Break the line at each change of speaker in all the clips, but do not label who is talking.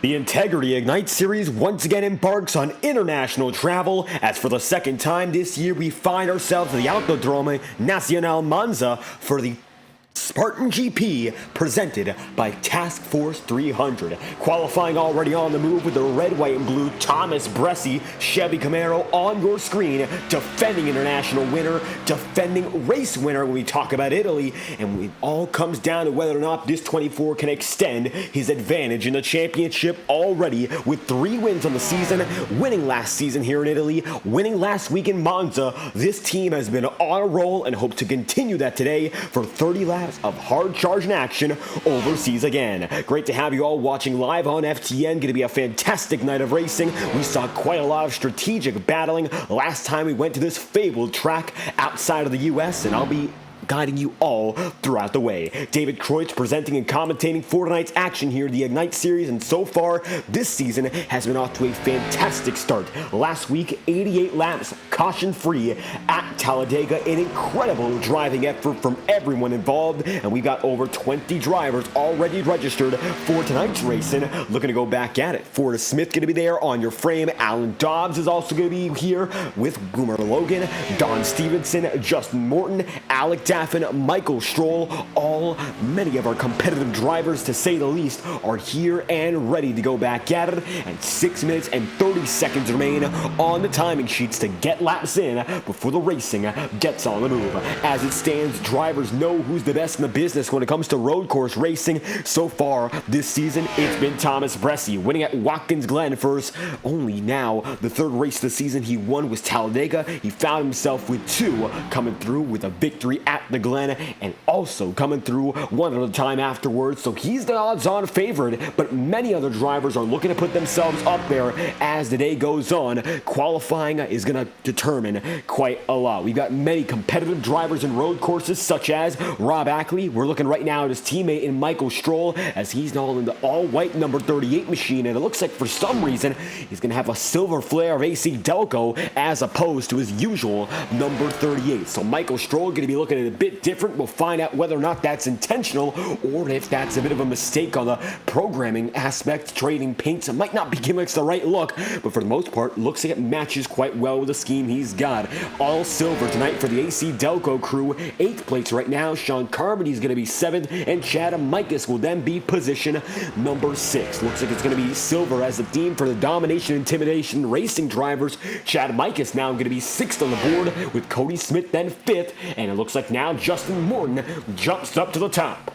The Integrity Ignite Series once again embarks on international travel, as for the second time this year we find ourselves at the Autodromo Nazionale Monza for the Spartan GP presented by Task Force 300. Qualifying already on the move with the red, white, and blue Thomas Bressi Chevy Camaro on your screen. Defending international winner, defending race winner when we talk about Italy. And it all comes down to whether or not this 24 can extend his advantage in the championship already with 3 wins on the season. Winning last season here in Italy, winning last week in Monza. This team has been on a roll and hope to continue that today for 30 laps of hard charging action overseas again. Great to have you all watching live on FTN. Going to be a fantastic night of racing. We saw quite a lot of strategic battling last time we went to this fabled track outside of the US, and I'll be guiding you all throughout the way. David Kreutz presenting and commentating for tonight's action here in the Ignite Series, and so far this season has been off to a fantastic start. Last week, 88 laps caution-free at Talladega, an incredible driving effort from everyone involved, and we've got over 20 drivers already registered for tonight's racing. Looking to go back at it. Forrest Smith going to be there on your frame. Alan Dobbs is also going to be here with Boomer Logan, Don Stevenson, Justin Morton, Alec Daffin, Michael Stroll, many of our competitive drivers, to say the least, are here and ready to go back at it. And 6 minutes and 30 seconds remain on the timing sheets to get laps in before the racing gets on the move. As it stands, drivers know who's the best in the business when it comes to road course racing. So far this season, it's been Thomas Bressi, winning at Watkins Glen first. Only now, the third race of the season he won was Talladega. He found himself with 2 coming through with a victory at the Glen, and also coming through one at a time afterwards. So he's the odds-on favorite, but many other drivers are looking to put themselves up there as the day goes on. Qualifying is going to determine quite a lot. We've got many competitive drivers in road courses, such as Rob Ackley. We're looking right now at his teammate in Michael Stroll, as he's all in the all-white number 38 machine, and it looks like for some reason he's going to have a silver flare of AC Delco as opposed to his usual number 38. So Michael Stroll going to be looking at a bit different. We'll find out whether or not that's intentional or if that's a bit of a mistake on the programming aspect. Trading paints, it might not be giving us the right look, but for the most part, looks like it matches quite well with the scheme he's got. All silver tonight for the AC Delco crew. 8th place right now. Sean Carmody's going to be 7th, and Chad Mikas will then be position number 6. Looks like it's going to be silver as the theme for the domination, intimidation racing drivers. Chad Mikas now going to be 6th on the board, with Cody Smith then 5th, and it looks like now Justin Morton jumps up to the top.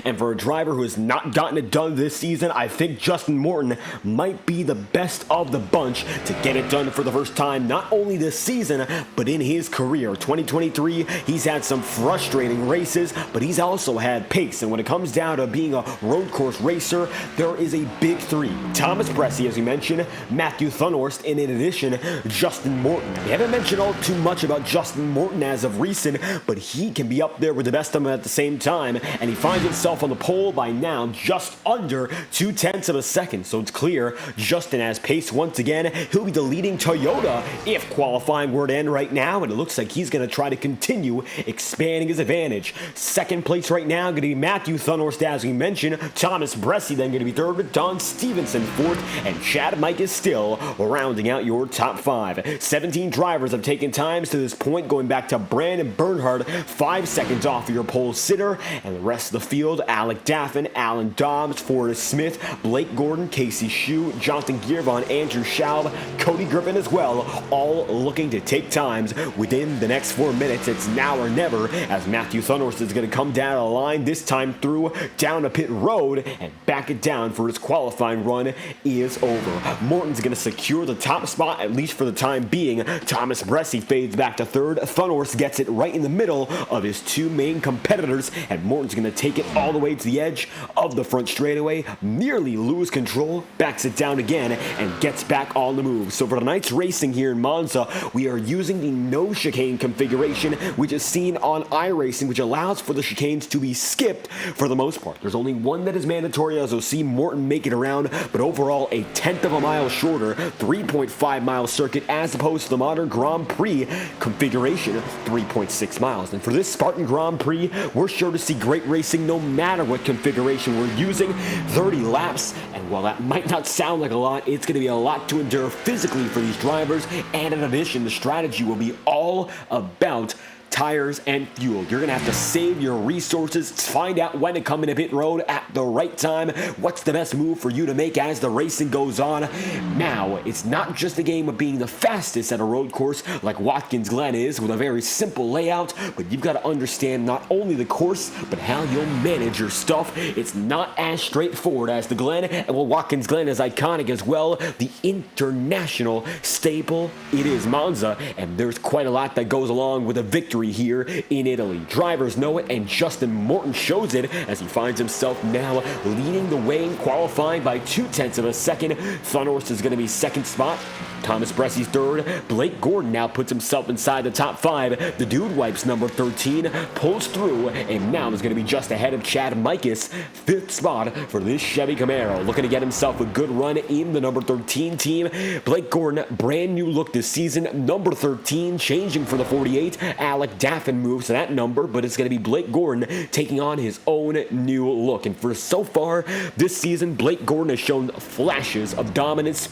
And for a driver who has not gotten it done this season, I think Justin Morton might be the best of the bunch to get it done for the first time, not only this season, but in his career. 2023, he's had some frustrating races, but he's also had pace. And when it comes down to being a road course racer, there is a big 3. Thomas Bressi, as we mentioned, Matthew Thunhorst, and in addition, Justin Morton. We haven't mentioned all too much about Justin Morton as of recent, but he can be up there with the best of them at the same time, and he finds himself on the pole by now, just under 0.2 of a second. So it's clear Justin has pace once again. He'll be the leading Toyota if qualifying were to end right now, and it looks like he's going to try to continue expanding his advantage. 2nd place right now going to be Matthew Thunhorst, as we mentioned. Thomas Bressi then going to be 3rd, with Don Stevenson 4th, and Chad Mike is still rounding out your top 5. 17 drivers have taken times to this point, going back to Brandon Bernhard, 5 seconds off of your pole sitter, and the rest of the field: Alec Daffin, Alan Dobbs, Forrest Smith, Blake Gordon, Casey Shue, Jonathan Gearvon, Andrew Schaub, Cody Griffin as well, all looking to take times within the next 4 minutes. It's now or never, as Matthew Thunhorst is going to come down the line, this time through down a pit road, and back it down for his qualifying run is over. Morton's going to secure the top spot, at least for the time being. Thomas Bressi fades back to 3rd. Thunhorst gets it right in the middle of his 2 main competitors, and Morton's going to take it all the way to the edge of the front straightaway, nearly lose control, backs it down again, and gets back on the move. So for tonight's racing here in Monza, we are using the no chicane configuration, which is seen on iRacing, which allows for the chicanes to be skipped for the most part. There's only one that is mandatory, as we'll see Morton make it around, but overall a 1/10 of a mile shorter, 3.5 mile circuit, as opposed to the modern Grand Prix configuration, 3.6 miles. And for this Spartan Grand Prix, we're sure to see great racing no matter what configuration we're using. 30 laps, and while that might not sound like a lot, it's going to be a lot to endure physically for these drivers, and in addition, the strategy will be all about tires and fuel. You're going to have to save your resources, find out when to come into pit road at the right time, what's the best move for you to make as the racing goes on. Now, it's not just a game of being the fastest at a road course like Watkins Glen is with a very simple layout, but you've got to understand not only the course, but how you'll manage your stuff. It's not as straightforward as the Glen, and while Watkins Glen is iconic as well, the international staple, it is Monza, and there's quite a lot that goes along with a victory here in Italy. Drivers know it, and Justin Morton shows it as he finds himself now leading the way in qualifying by 0.2 of a second. Thunhorst is going to be second spot. Thomas Bressy's third. Blake Gordon now puts himself inside the top 5. The dude wipes number 13, pulls through, and now is going to be just ahead of Chad Mikas. 5th spot for this Chevy Camaro. Looking to get himself a good run in the number 13 team. Blake Gordon, brand new look this season. Number 13, changing for the 48. Alec Daffin moves to that number, but it's going to be Blake Gordon taking on his own new look. And for so far this season, Blake Gordon has shown flashes of dominance,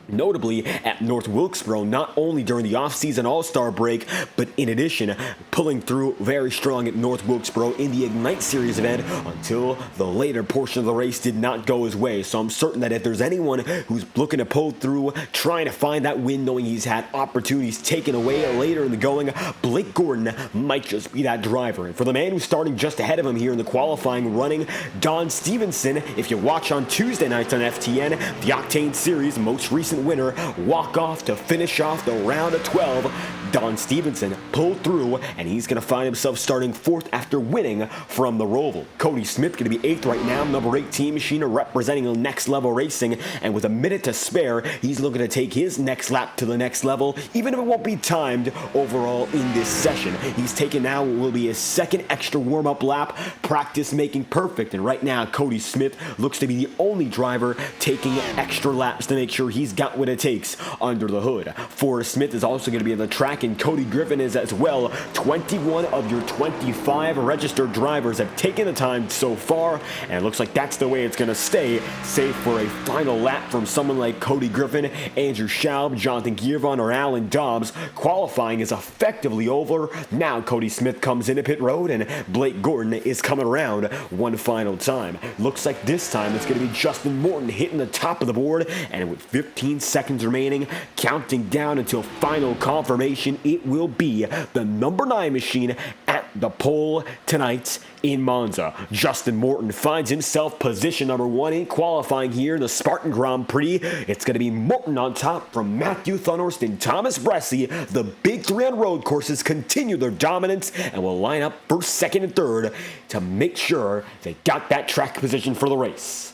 notably at North Wilkesboro, not only during the off-season All-Star break, but in addition, pulling through very strong at North Wilkesboro in the Ignite Series event until the later portion of the race did not go his way. So I'm certain that if there's anyone who's looking to pull through, trying to find that win, knowing he's had opportunities taken away later in the going, Blake Gordon might just be that driver. And for the man who's starting just ahead of him here in the qualifying running, Don Stevenson, if you watch on Tuesday nights on FTN, the Octane Series most recent winner, walk off to finish off the round of 12. Don Stevenson pulled through, and he's going to find himself starting 4th after winning from the Roval. Cody Smith going to be 8th right now, number 18 Machina representing Next Level Racing, and with a minute to spare, he's looking to take his next lap to the next level, even if it won't be timed overall in this session. He's taking now what will be his 2nd extra warm-up lap, practice making perfect, and right now Cody Smith looks to be the only driver taking extra laps to make sure he's got what it takes under the hood. Forrest Smith is also going to be on the track, and Cody Griffin is as well. 21 of your 25 registered drivers have taken the time so far, and it looks like that's the way it's going to stay, save for a final lap from someone like Cody Griffin, Andrew Schaub, Jonathan Giervon, or Alan Dobbs. Qualifying is effectively over. Now Cody Smith comes into pit road, and Blake Gordon is coming around one final time. Looks like this time it's going to be Justin Morton hitting the top of the board, and with 15 seconds remaining, counting down until final confirmation, it will be the number 9 machine at the pole tonight in Monza. Justin Morton finds himself position number 1 in qualifying here in the Spartan Grand Prix. It's going to be Morton on top from Matthew Thunhorst and Thomas Bressy. The big 3 on road courses continue their dominance and will line up first, second, and third to make sure they got that track position for the race.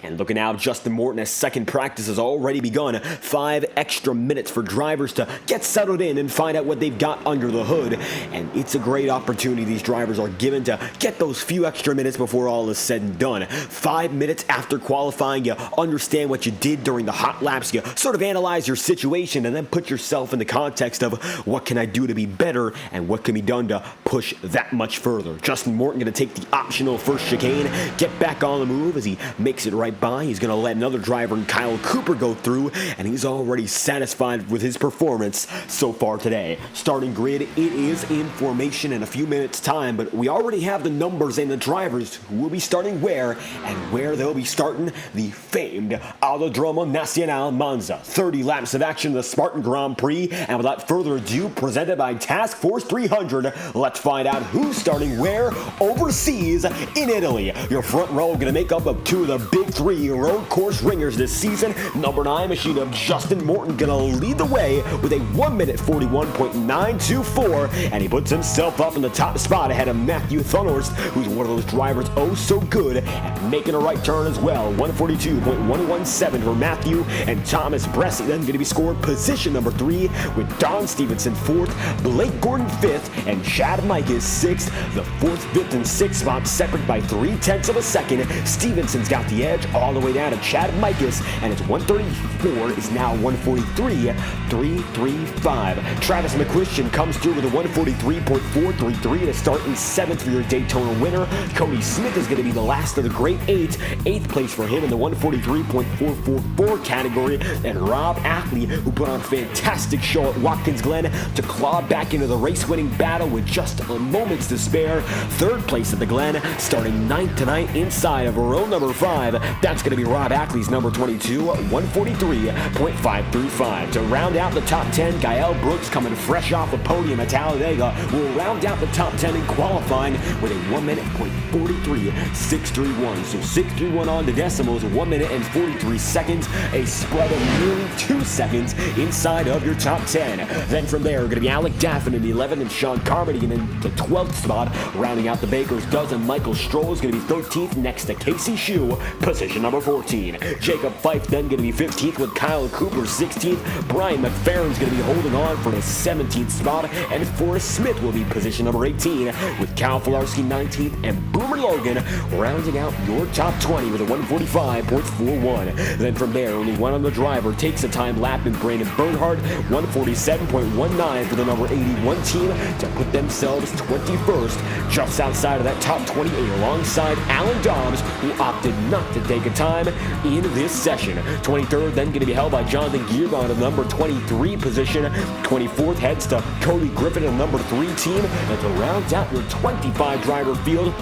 And looking out, Justin Morton as second practice has already begun. 5 extra minutes for drivers to get settled in and find out what they've got under the hood. And it's a great opportunity these drivers are given to get those few extra minutes before all is said and done. 5 minutes after qualifying, you understand what you did during the hot laps. You sort of analyze your situation and then put yourself in the context of what can I do to be better and what can be done to push that much further. Justin Morton going to take the optional first chicane, get back on the move as he makes it right by. He's going to let another driver, Kyle Cooper, go through, and he's already satisfied with his performance so far today. Starting grid, it is in formation in a few minutes' time, but we already have the numbers and the drivers who will be starting where, and where they'll be starting the famed Autodromo Nazionale Monza. 30 laps of action in the Spartan Grand Prix, and without further ado, presented by Task Force 300, let's find out who's starting where overseas in Italy. Your front row going to make up of 2 of the big 3 road course ringers this season. Number 9 machine of Justin Morton gonna lead the way with a 1 minute 41.924, and he puts himself up in the top spot ahead of Matthew Thunhorst, who's one of those drivers oh so good at making a right turn as well. 142.117 for Matthew, and Thomas Bressy then gonna be scored position number 3 with Don Stevenson 4th, Blake Gordon 5th, and Chad Mikas 6th. The 4th, 5th, and 6th spots separate by 0.3 of a second. Stevenson's got the edge all the way down to Chad Mikas, and it's 134 is now 143.335. Travis McChristian comes through with a 143.433 to start in 7th for your Daytona winner. Cody Smith is going to be the last of the great 8th place for him in the 143.444 category, and Rob Ackley, who put on a fantastic show at Watkins Glen to claw back into the race-winning battle with just a moment's to spare. 3rd place at the Glen, starting 9th tonight inside of row number 5. That's going to be Rob Ackley's number 22, 143.535. To round out the top 10, Gael Brooks, coming fresh off the podium at Talladega, will round out the top 10 in qualifying with a 1 minute .43631. So 631 on the decimals, 1 minute and 43 seconds, a spread of nearly 2 seconds inside of your top 10. Then from there, going to be Alec Daffin in the 11th and Sean Carmody in the 12th spot. Rounding out the Baker's dozen, Michael Stroll is going to be 13th next to Casey Shue, position number 14. Jacob Fife then going to be 15th with Kyle Cooper 16th. Brian McFerrin's going to be holding on for the 17th spot, and Forrest Smith will be position number 18 with Cal Filarski 19th and Boomer Logan rounding out your top 20 with a 145.41. Then from there, only one on the driver takes a time lap in Brandon Bernhardt, 147.19 for the number 81 team to put themselves 21st, just outside of that top 28 alongside Alan Dobbs, who opted not to take a time in this session. 23rd then going to be held by Jonathan Gearbon in the number 23 position. 24th heads to Cody Griffin in the number 3 team, and to round out your 25 driver field,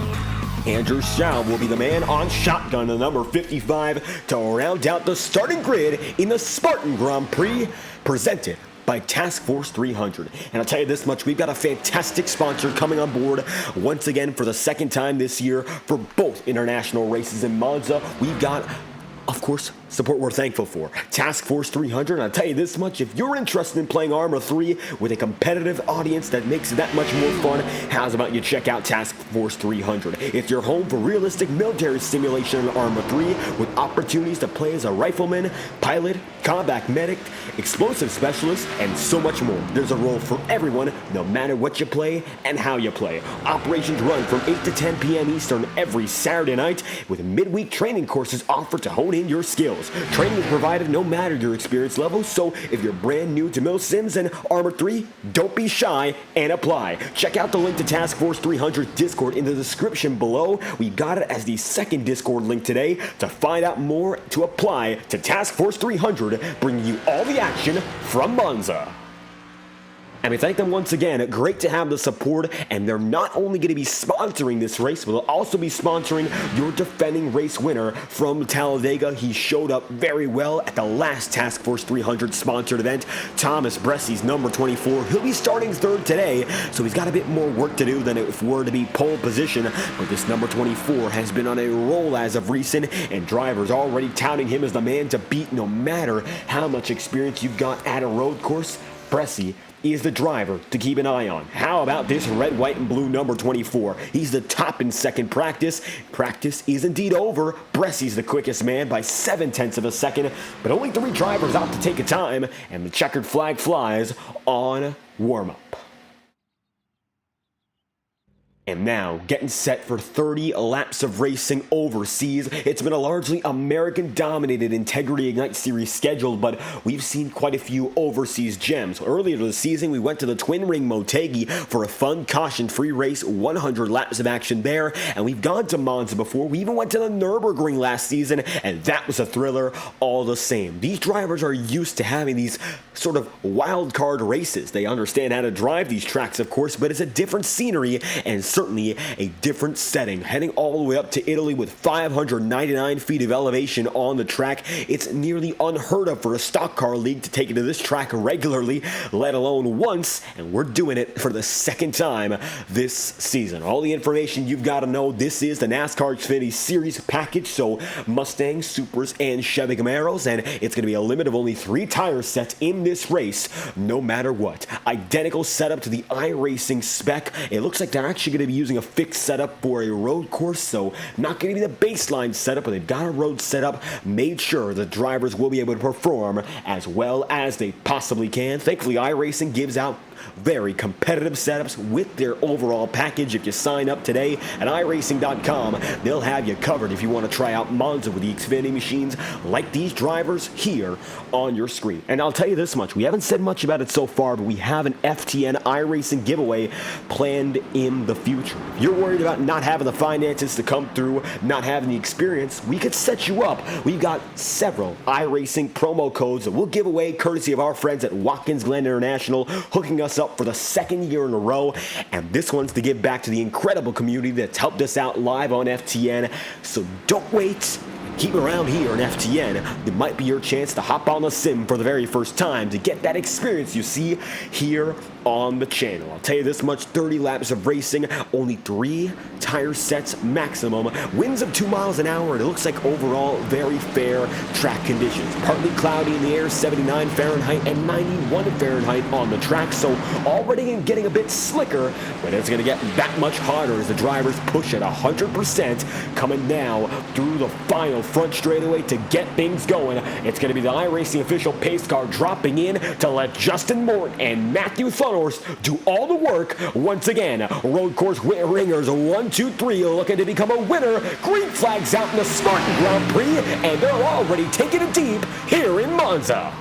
Andrew Shaw will be the man on shotgun, the number 55, to round out the starting grid in the Spartan Grand Prix, presented by Task Force 300. And I'll tell you this much, we've got a fantastic sponsor coming on board once again for the 2nd time this year for both international races in Monza. We've got, of course, support we're thankful for, Task Force 300. And I'll tell you this much, if you're interested in playing Arma 3 with a competitive audience that makes it that much more fun, how's about you check out Task Force 300? It's your home for realistic military simulation in Arma 3 with opportunities to play as a rifleman, pilot, combat medic, explosive specialist, and so much more. There's a role for everyone, no matter what you play and how you play. Operations run from 8 to 10 p.m. Eastern every Saturday night, with midweek training courses offered to hone in your skills. Training is provided no matter your experience level, so if you're brand new to Milsims and Arma 3, don't be shy and apply. Check out the link to Task Force 300 Discord in the description below. We got it as the 2nd Discord link today to find out more to apply to Task Force 300, bringing you all the action from Monza. And we thank them once again. Great to have the support, and they're not only going to be sponsoring this race, but they'll also be sponsoring your defending race winner from Talladega. He showed up very well at the last Task Force 300 sponsored event. Thomas Bressy's number 24. He'll be starting 3rd today, so he's got a bit more work to do than if it were to be pole position. But this number 24 has been on a roll as of recent, and drivers already touting him as the man to beat no matter how much experience you've got at a road course. Bressy is the driver to keep an eye on. How about this red, white, and blue number 24? He's the top in second practice. Practice is indeed over. Bressy's the quickest man by 0.7 of a second, but only 3 drivers out to take a time, and the checkered flag flies on warm-up. And now, getting set for 30 laps of racing overseas. It's been a largely American-dominated Integrity Ignite Series scheduled, but we've seen quite a few overseas gems. Earlier this season, we went to the Twin Ring Motegi for a fun, caution-free race, 100 laps of action there, and we've gone to Monza before. We even went to the Nürburgring last season, and that was a thriller all the same. These drivers are used to having these sort of wild card races. They understand how to drive these tracks, of course, but it's a different scenery and certainly a different setting. Heading all the way up to Italy with 599 feet of elevation on the track, it's nearly unheard of for a stock car league to take it to this track regularly, let alone once, and we're doing it for the 2nd time this season. All the information you've got to know. This is the NASCAR Xfinity Series package, so Mustangs, Supers, and Chevy Camaros, and it's going to be a limit of only 3 tire sets in this race, no matter what. Identical setup to the iRacing spec. It looks like they're actually going to be using a fixed setup for a road course, so not going to be the baseline setup, but they've got a road setup, made sure the drivers will be able to perform as well as they possibly can. Thankfully, iRacing gives out very competitive setups with their overall package. If you sign up today at iRacing.com, they'll have you covered if you want to try out Monza with the Xfinity machines like these drivers here on your screen. And I'll tell you this much, we haven't said much about it so far, but we have an FTN iRacing giveaway planned in the future. If you're worried about not having the finances to come through, not having the experience, we could set you up. We've got several iRacing promo codes that we'll give away courtesy of our friends at Watkins Glen International, hooking us up for the second year in a row. And this one's to give back to the incredible community that's helped us out live on FTN. So don't wait. Keep around here in FTN. It might be your chance to hop on the sim for the very first time to get that experience you see here on the channel. I'll tell you this much, 30 laps of racing, only 3 tire sets maximum, winds of 2 miles an hour, and it looks like overall very fair track conditions. Partly cloudy in the air, 79 Fahrenheit and 91 Fahrenheit on the track, so already getting a bit slicker, but it's going to get that much harder as the drivers push at 100% coming now through the final front straightaway to get things going. It's going to be the iRacing official pace car dropping in to let Justin Morton and Matthew Thunhorst do all the work once again. Road course ringers 1, 2, 3 looking to become a winner. Green flags out in the Spartan Grand Prix, and they're already taking it deep here in Monza.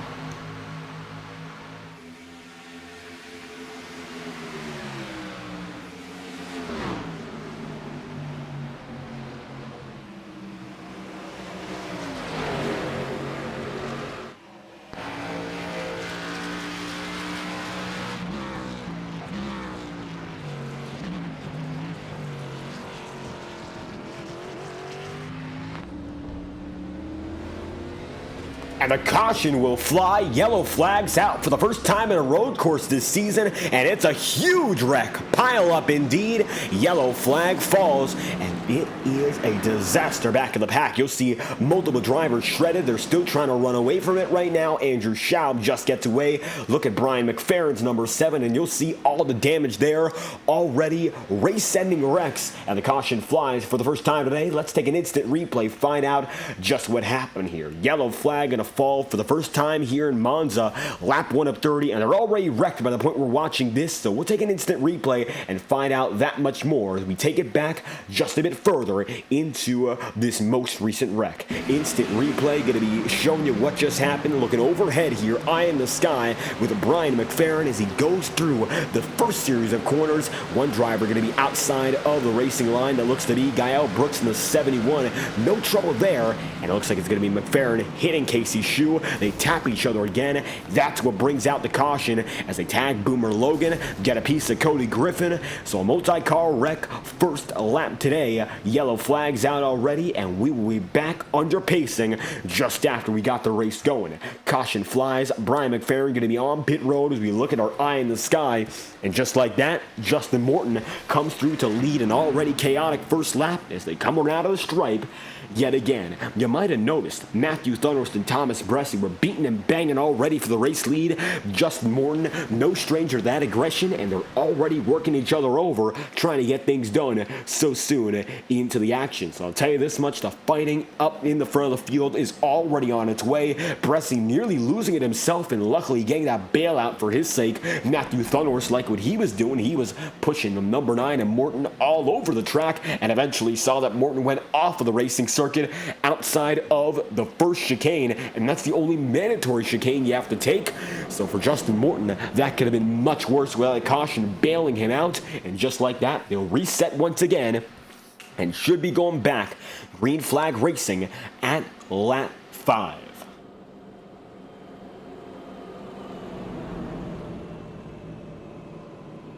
And the caution will fly. Yellow flags out for the first time in a road course this season, and it's a huge wreck. Pile up indeed. Yellow flag falls, and it is a disaster back in the pack. You'll see multiple drivers shredded. They're still trying to run away from it right now. Andrew Schaub just gets away. Look at Brian McFerrin's number 7, and you'll see all the damage there. Already race-ending wrecks, and the caution flies for the first time today. Let's take an instant replay, find out just what happened here. Yellow flag and a fall for the first time here in Monza, lap 1 of 30, and they're already wrecked by the point we're watching this, so we'll take an instant replay and find out that much more as we take it back just a bit further into this most recent wreck. Instant replay going to be showing you what just happened, looking overhead here, eye in the sky with Brian McFerrin as he goes through the first series of corners. One driver going to be outside of the racing line. That looks to be Gael Brooks in the 71. No trouble there, and it looks like it's going to be McFerrin hitting Casey Shoe. They tap each other again. That's what brings out the caution as they tag Boomer Logan, get a piece of Cody Griffin. So a multi-car wreck first lap today. Yellow flags out already, and we will be back under pacing just after we got the race going. Caution flies. Brian McFerrin going to be on pit road as we look at our eye in the sky. And just like that, Justin Morton comes through to lead an already chaotic first lap as they come around the stripe. Yet again, you might have noticed Matthew Thunhorst and Thomas Bressie were beating and banging already for the race lead. Justin Morton, no stranger to that aggression, and they're already working each other over, trying to get things done so soon into the action. So I'll tell you this much, the fighting up in the front of the field is already on its way. Bressie nearly losing it himself, and luckily getting that bailout for his sake. Matthew Thunhorst liked what he was doing. He was pushing the number 9 and Morton all over the track, and eventually saw that Morton went off of the racing circuit outside of the first chicane, and that's the only mandatory chicane you have to take. So for Justin Morton, that could have been much worse without a caution bailing him out, and just like that, they'll reset once again and should be going back. Green flag racing at lap 5.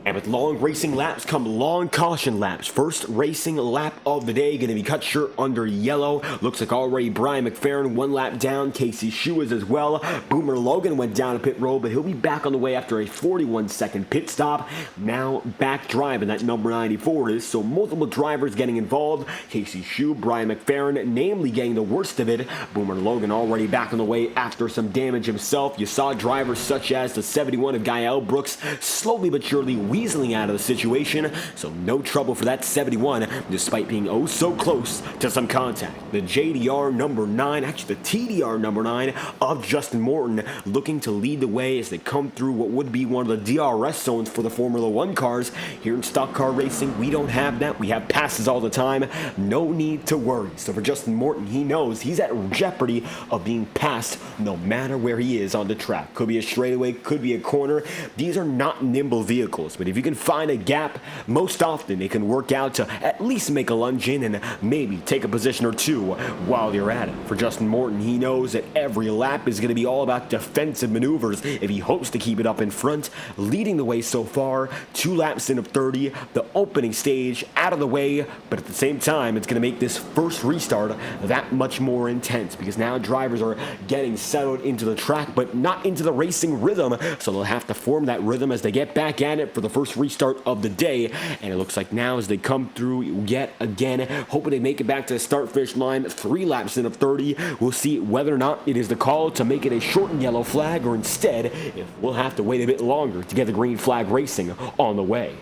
And with long racing laps come long caution laps. First racing lap of the day going to be cut short under yellow. Looks like already Brian McFerrin 1 lap down. Casey Shoe is as well. Boomer Logan went down to pit road, but he'll be back on the way after a 41-second pit stop. Now back driving, that number 94 is. So multiple drivers getting involved. Casey Shoe, Brian McFerrin, namely getting the worst of it. Boomer Logan already back on the way after some damage himself. You saw drivers such as the 71 of Gael Brooks slowly but surely weaseling out of the situation, so no trouble for that 71, despite being oh so close to some contact. The JDR number 9, actually the TDR number 9 of Justin Morton, looking to lead the way as they come through what would be one of the DRS zones for the Formula 1 cars. Here in stock car racing, we don't have that. We have passes all the time. No need to worry. So for Justin Morton, he knows he's at jeopardy of being passed no matter where he is on the track. Could be a straightaway, could be a corner. These are not nimble vehicles, but if you can find a gap, most often it can work out to at least make a lunge in and maybe take a position or two while you're at it. For Justin Morton, he knows that every lap is going to be all about defensive maneuvers if he hopes to keep it up in front. Leading the way so far, 2 laps in of 30, the opening stage out of the way, but at the same time, it's going to make this first restart that much more intense because now drivers are getting settled into the track, but not into the racing rhythm, so they'll have to form that rhythm as they get back at it for the first restart of the day. And it looks like now as they come through yet again, hoping they make it back to the start-finish line, 3 laps in of 30. We'll see whether or not it is the call to make it a shortened yellow flag, or instead, if we'll have to wait a bit longer to get the green flag racing on the way.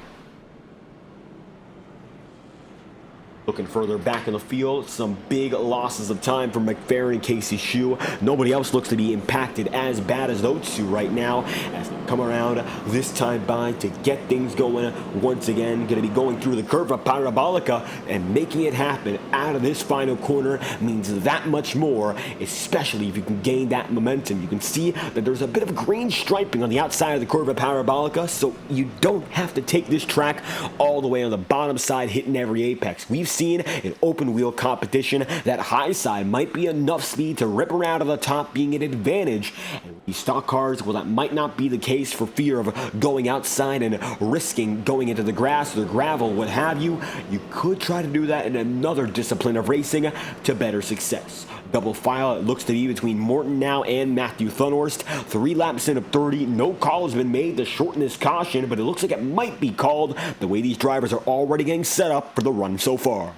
Looking further back in the field, some big losses of time from McFerrin and Casey Shue. Nobody else looks to be impacted as bad as those two right now as they come around this time by to get things going once again. Going to be going through the curve of Parabolica and making it happen out of this final corner means that much more, especially if you can gain that momentum. You can see that there's a bit of green striping on the outside of the curve of Parabolica, so you don't have to take this track all the way on the bottom side hitting every apex. We've seen in open wheel competition that high side might be enough speed to rip around to the top, being an advantage. And with these stock cars, well, that might not be the case for fear of going outside and risking going into the grass or the gravel, what have you. You could try to do that in another discipline of racing to better success. Double file, it looks to be between Morton now and Matthew Thunhorst. 3 laps in of 30. No call has been made to shorten this caution, but it looks like it might be called the way these drivers are already getting set up for the run so far.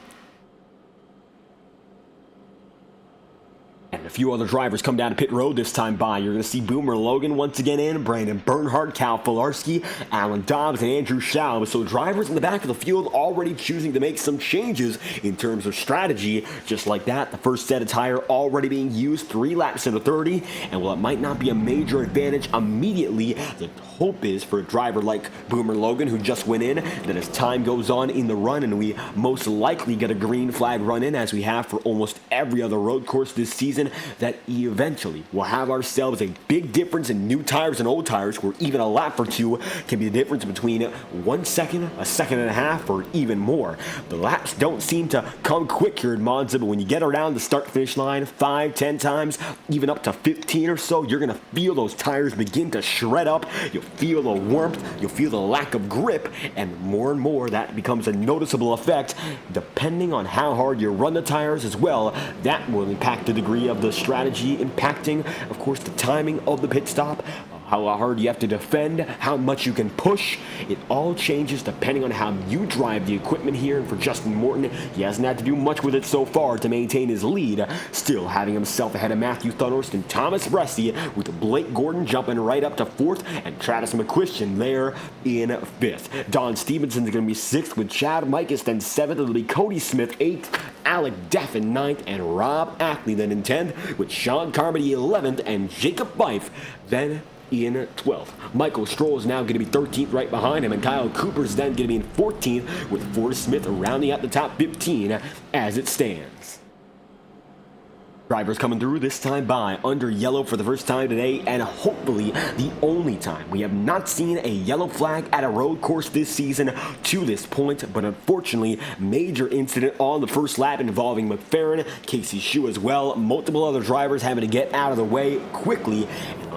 And a few other drivers come down to pit road this time by. You're going to see Boomer Logan once again in, Brandon Bernhardt, Cal Filarski, Alan Dobbs, and Andrew Schaub. So drivers in the back of the field already choosing to make some changes in terms of strategy. Just like that, the first set of tire already being used, 3 laps into 30. And while it might not be a major advantage immediately, the hope is for a driver like Boomer Logan, who just went in, that as time goes on in the run, and we most likely get a green flag run in, as we have for almost every other road course this season, that eventually we'll have ourselves a big difference in new tires and old tires, where even a lap or two can be the difference between 1 second, a second and a half, or even more. The laps don't seem to come quick here in Monza, but when you get around the start-finish line 5, 10 times, even up to 15 or so, you're going to feel those tires begin to shred up. You'll feel the warmth, you'll feel the lack of grip, and more that becomes a noticeable effect depending on how hard you run the tires as well. That will impact the degree of the strategy, impacting, of course, the timing of the pit stop, how hard you have to defend, how much you can push. It all changes depending on how you drive the equipment here. And for Justin Morton, he hasn't had to do much with it so far to maintain his lead, still having himself ahead of Matthew Thunhorst and Thomas Bresci, with Blake Gordon jumping right up to 4th and Travis McQuistion there in 5th. Don Stevenson's going to be 6th, with Chad Mikas then 7th. It'll be Cody Smith 8th, Alec Deff in 9th, and Rob Ackley then in 10th, with Sean Carmody 11th and Jacob Fife then in 12th. Michael Stroll is now going to be 13th right behind him, and Kyle Cooper's then going to be in 14th, with Forrest Smith rounding out the top 15 as it stands. Drivers coming through this time by under yellow for the first time today, and hopefully the only time. We have not seen a yellow flag at a road course this season to this point, but unfortunately, major incident on the first lap involving McFerrin, Casey Shue as well, multiple other drivers having to get out of the way quickly.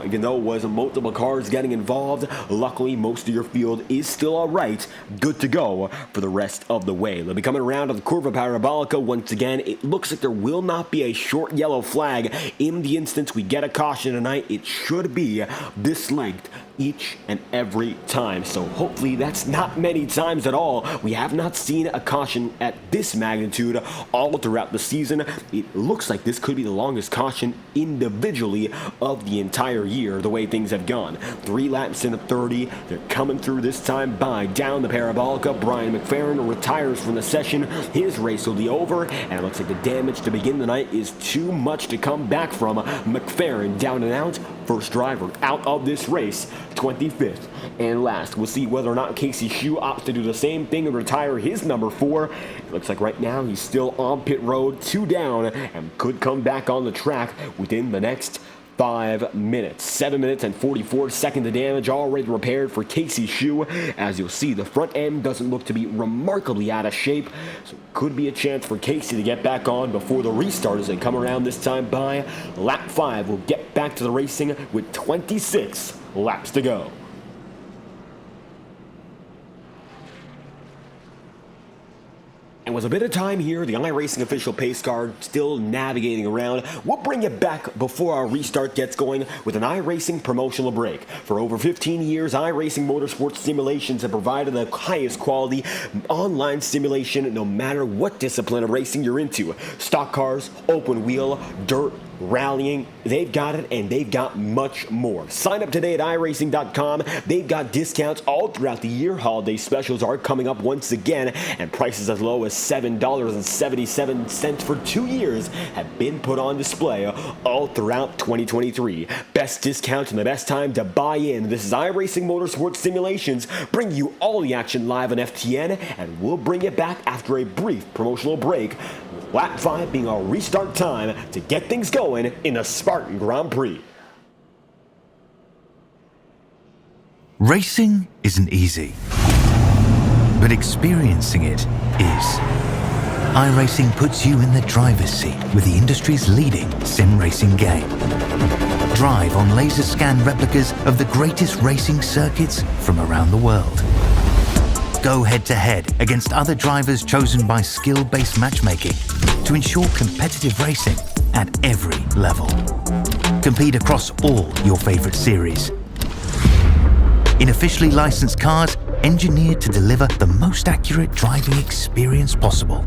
Even though it was multiple cars getting involved, luckily most of your field is still all right, good to go for the rest of the way. They'll be coming around to the Curva Parabolica once again. It looks like there will not be a short yellow flag in the instance we get a caution tonight. It should be this length each and every time. So hopefully that's not many times at all. We have not seen a caution at this magnitude all throughout the season. It looks like this could be the longest caution individually of the entire year, the way things have gone. 3 laps into 30. They're coming through this time by down the Parabolica. Brian McFerrin retires from the session. His race will be over, and it looks like the damage to begin the night is too much to come back from. McFerrin down and out. First driver out of this race, 25th and last. We'll see whether or not Casey Shue opts to do the same thing and retire his number 4. It looks like right now he's still on pit road, 2 down, and could come back on the track within the next 5 minutes. 7 minutes and 44 seconds of damage already repaired for Casey Shue. As you'll see, the front end doesn't look to be remarkably out of shape, so could be a chance for Casey to get back on before the restart as they come around this time by. Lap 5 will get back to the racing with 26 laps to go. And with a bit of time here, the iRacing official pace car still navigating around. We'll bring it back before our restart gets going with an iRacing promotional break. For over 15 years, iRacing motorsport simulations have provided the highest quality online simulation no matter what discipline of racing you're into. Stock cars, open wheel, dirt, rallying, they've got it, and they've got much more. Sign up today at iRacing.com. They've got discounts all throughout the year. Holiday specials are coming up once again, and prices as low as $7.77 for 2 years have been put on display all throughout 2023. Best discounts and the best time to buy in. This is iRacing Motorsport Simulations, bringing you all the action live on FTN, and we'll bring it back after a brief promotional break. Lap 5 being our restart time to get things going in the Spartan Grand Prix.
Racing isn't easy, but experiencing it is. iRacing puts you in the driver's seat with the industry's leading sim racing game. Drive on laser scan replicas of the greatest racing circuits from around the world. Go head-to-head against other drivers chosen by skill-based matchmaking to ensure competitive racing at every level. Compete across all your favorite series. In officially licensed cars, engineered to deliver the most accurate driving experience possible.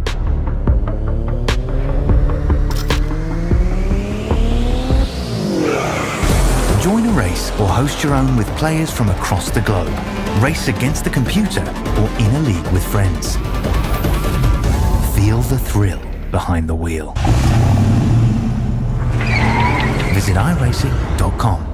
Join a race or host your own with players from across the globe. Race against the computer or in a league with friends. Feel the thrill behind the wheel. Visit iRacing.com.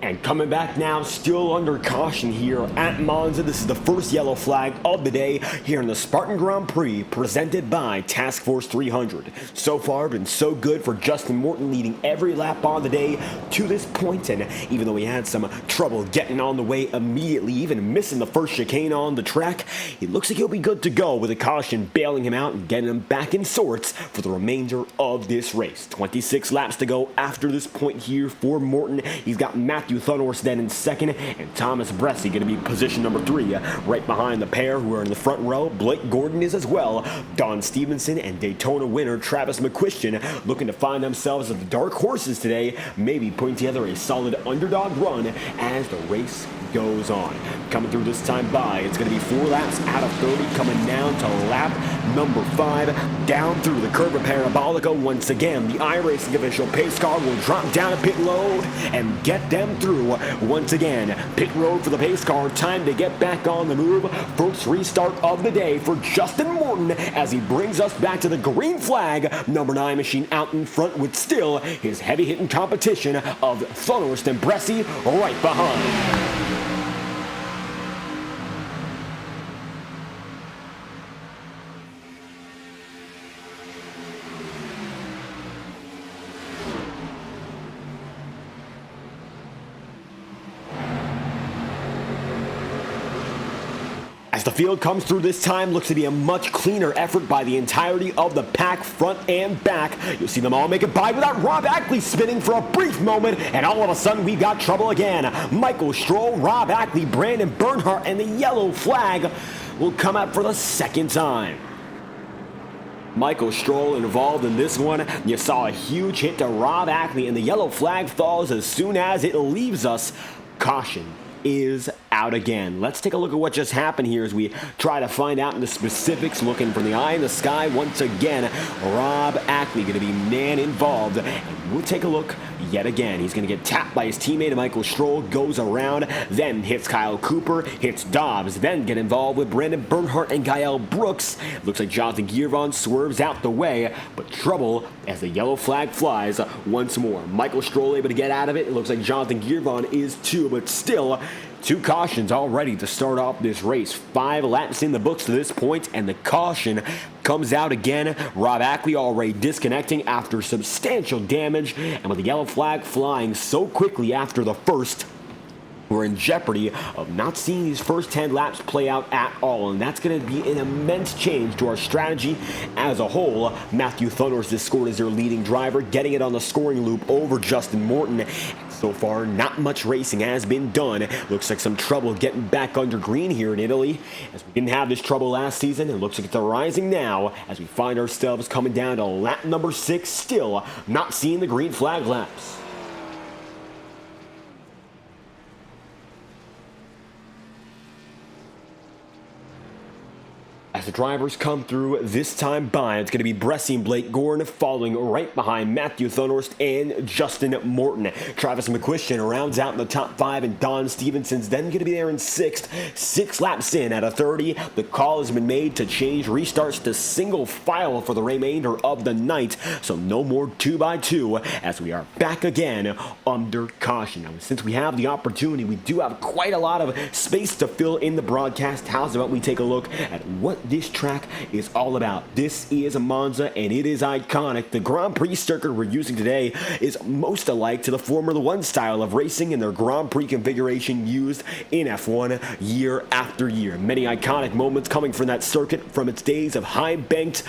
And coming back now, still under caution here at Monza. This is the first yellow flag of the day here in the Spartan Grand Prix, presented by Task Force 300. So far, been so good for Justin Morton, leading every lap on the day to this point. And even though he had some trouble getting on the way immediately, even missing the first chicane on the track, it looks like he'll be good to go with a caution bailing him out and getting him back in sorts for the remainder of this race. 26 laps to go after this point here for Morton. He's got Matthew Thunhorse then in second, and Thomas Bresci going to be position number 3, right behind the pair who are in the front row. Blake Gordon is as well. Don Stevenson and Daytona winner Travis McQuistion looking to find themselves as the dark horses today, maybe putting together a solid underdog run as the race goes on. Coming through this time by, it's going to be 4 laps out of 30, coming down to lap number 5, down through the curve of Parabolica. Once again, the iRacing official pace car will drop down a pit road and get them through once again. Pit road for the pace car, time to get back on the move. First restart of the day for Justin Morton as he brings us back to the green flag. Number 9 machine out in front with still his heavy-hitting competition of Thunhorse and Bresci right behind. As the field comes through this time, looks to be a much cleaner effort by the entirety of the pack, front and back. You'll see them all make it by without Rob Ackley spinning for a brief moment, and all of a sudden we've got trouble again. Michael Stroll, Rob Ackley, Brandon Bernhardt, and the yellow flag will come out for the second time. Michael Stroll involved in this one. You saw a huge hit to Rob Ackley, and the yellow flag falls as soon as it leaves us. Caution is out again. Let's take a look at what just happened here as we try to find out in the specifics. Looking from the eye in the sky once again. Rob Ackley going to be man involved. And we'll take a look yet again. He's going to get tapped by his teammate Michael Stroll, goes around, then hits Kyle Cooper, hits Dobbs, then get involved with Brandon Bernhardt and Gael Brooks. Looks like Jonathan Giervon swerves out the way, but trouble as the yellow flag flies once more. Michael Stroll able to get out of it. It looks like Jonathan Giervon is too, but still, 2 cautions already to start off this race. 5 laps in the books to this point, and the caution comes out again. Rob Ackley already disconnecting after substantial damage, and with the yellow flag flying so quickly after the first, we're in jeopardy of not seeing these first 10 laps play out at all, and that's going to be an immense change to our strategy as a whole. Matthew Thunhorst is scored as their leading driver, getting it on the scoring loop over Justin Morton. So far, not much racing has been done. Looks like some trouble getting back under green here in Italy, as we didn't have this trouble last season. It looks like it's arising now as we find ourselves coming down to lap number 6, still not seeing the green flag laps. As the drivers come through this time by, it's going to be Bressie and Blake Gordon following right behind Matthew Thunhorst and Justin Morton. Travis McQuistion rounds out in the top 5, and Don Stevenson's then going to be there in 6th. 6 laps in out of 30. The call has been made to change restarts to single file for the remainder of the night, so no more 2x2 as we are back again under caution. Now, since we have the opportunity, we do have quite a lot of space to fill in the broadcast. How's about we take a look at what this track is all about? This is a Monza, and it is iconic. The Grand Prix circuit we're using today is most alike to the Formula One style of racing and their Grand Prix configuration used in F1 year after year. Many iconic moments coming from that circuit from its days of high-banked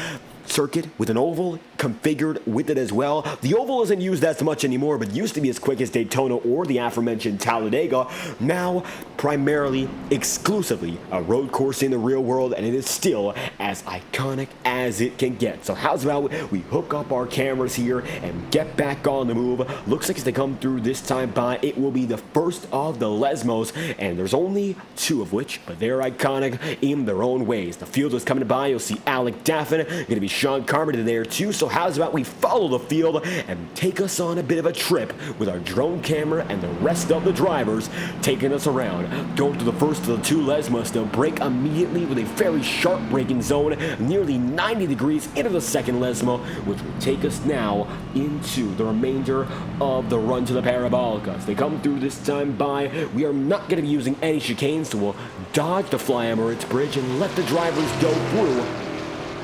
circuit with an oval configured with it as well. The oval isn't used as much anymore, but used to be as quick as Daytona or the aforementioned Talladega. Now, primarily, exclusively a road course in the real world, and it is still as iconic as it can get. So how's about we hook up our cameras here and get back on the move? Looks like as they come through this time by, it will be the first of the Lesmos, and there's only 2 of which, but they're iconic in their own ways. The field is coming by. You'll see Alec Daffin, going to be Sean Carmody there too. So how's about we follow the field and take us on a bit of a trip with our drone camera and the rest of the drivers taking us around. Going to the first of the 2 Lesmos, they'll break immediately with a very sharp braking zone, nearly 90 degrees into the second Lesmo, which will take us now into the remainder of the run to the Parabolica. As they come through this time by, we are not going to be using any chicanes, so we'll dodge the Fly Emirates Bridge and let the drivers go through.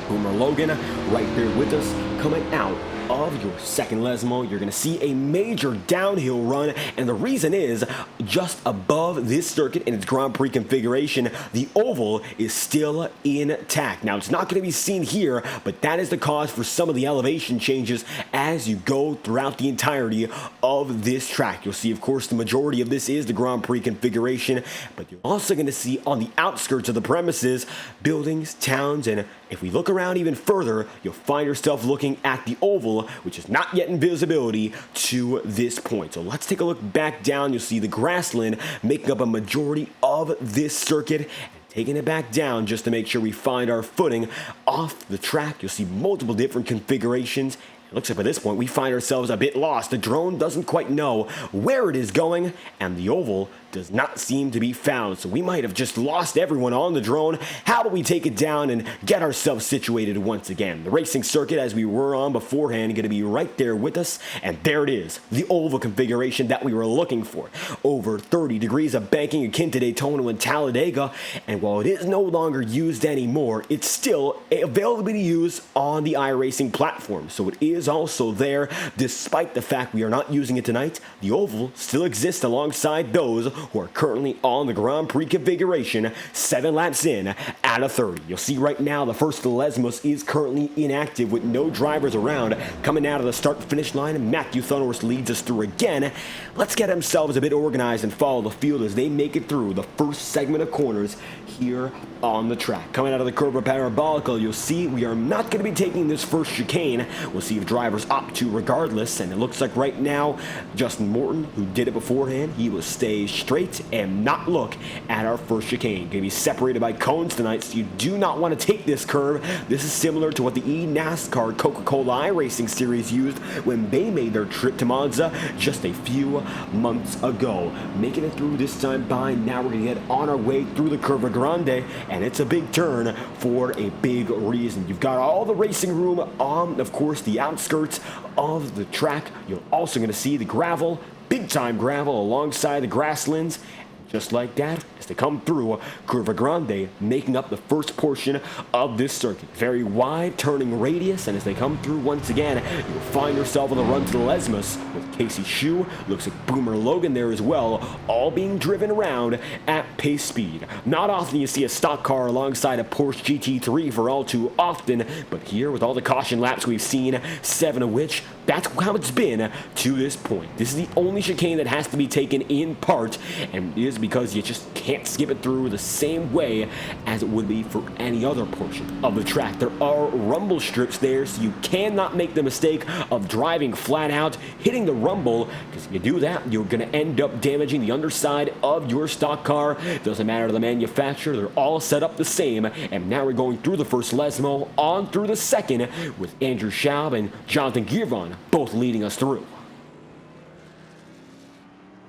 Boomer Logan right there with us coming out of your second Lesmo. You're going to see a major downhill run, and the reason is just above this circuit in its Grand Prix configuration, the oval is still intact. Now, it's not going to be seen here, but that is the cause for some of the elevation changes as you go throughout the entirety of this track. You'll see, of course, the majority of this is the Grand Prix configuration, but you're also going to see on the outskirts of the premises buildings, towns, and if we look around even further, you'll find yourself looking at the oval, which is not yet in visibility to this point. So let's take a look back down. You'll see the grassland making up a majority of this circuit. Taking it back down just to make sure we find our footing off the track. You'll see multiple different configurations. It looks like by this point we find ourselves a bit lost. The drone doesn't quite know where it is going, and the oval does not seem to be found. So we might have just lost everyone on the drone. How do we take it down and get ourselves situated once again? The racing circuit, as we were on beforehand, going to be right there with us. And there it is, the oval configuration that we were looking for. Over 30 degrees of banking akin to Daytona and Talladega. And while it is no longer used anymore, it's still available to use on the iRacing platform. So it is also there, despite the fact we are not using it tonight. The oval still exists alongside those who are currently on the Grand Prix configuration, 7 laps in out of 30. You'll see right now the first Lesmos is currently inactive with no drivers around. Coming out of the start-finish line, Matthew Thunhorst leads us through again. Let's get themselves a bit organized and follow the field as they make it through the first segment of corners here on the track. Coming out of the curve of Parabolica, you'll see we are not going to be taking this first chicane. We'll see if drivers opt to regardless, and it looks like right now Justin Morton, who did it beforehand, he will stay straight and not look at our first chicane. Going to be separated by cones tonight, so you do not want to take this curve. This is similar to what the NASCAR Coca-Cola iRacing series used when they made their trip to Monza just a few months ago. Making it through this time by, now we're going to get on our way through the Curva Grande, and it's a big turn for a big reason. You've got all the racing room on, of course, the outskirts of the track. You're also going to see the gravel, big time gravel alongside the grasslands. Just like that, as they come through Curva Grande, making up the first portion of this circuit. Very wide turning radius, and as they come through once again, you'll find yourself on the run to the Lesmos with Casey Shue, looks like Boomer Logan there as well, all being driven around at pace speed. Not often you see a stock car alongside a Porsche GT3 for all too often, but here with all the caution laps we've seen, 7 of which, that's how it's been to this point. This is the only chicane that has to be taken in part, and it is because you just can't skip it through the same way as it would be for any other portion of the track. There are rumble strips there, so you cannot make the mistake of driving flat out, hitting the rumble, because if you do that, you're going to end up damaging the underside of your stock car. Doesn't matter the manufacturer, they're all set up the same, and now we're going through the first Lesmo, on through the second, with Andrew Schaub and Jonathan Giron both leading us through.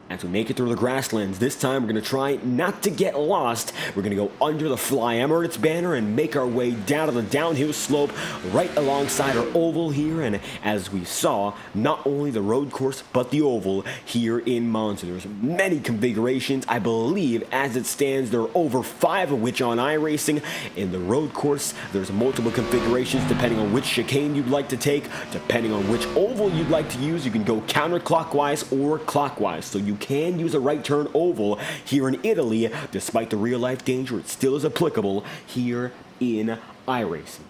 As we make it through the grasslands, this time we're going to try not to get lost. We're going to go under the Fly Emirates banner and make our way down to the downhill slope right alongside our oval here. And as we saw, not only the road course, but the oval here in Monza. There's many configurations. I believe as it stands, there are over 5 of which on iRacing. In the road course, there's multiple configurations depending on which chicane you'd like to take. Depending on which oval you'd like to use, you can go counterclockwise or clockwise. So you can use a right turn oval here in Italy. Despite the real life danger, it still is applicable here in iRacing.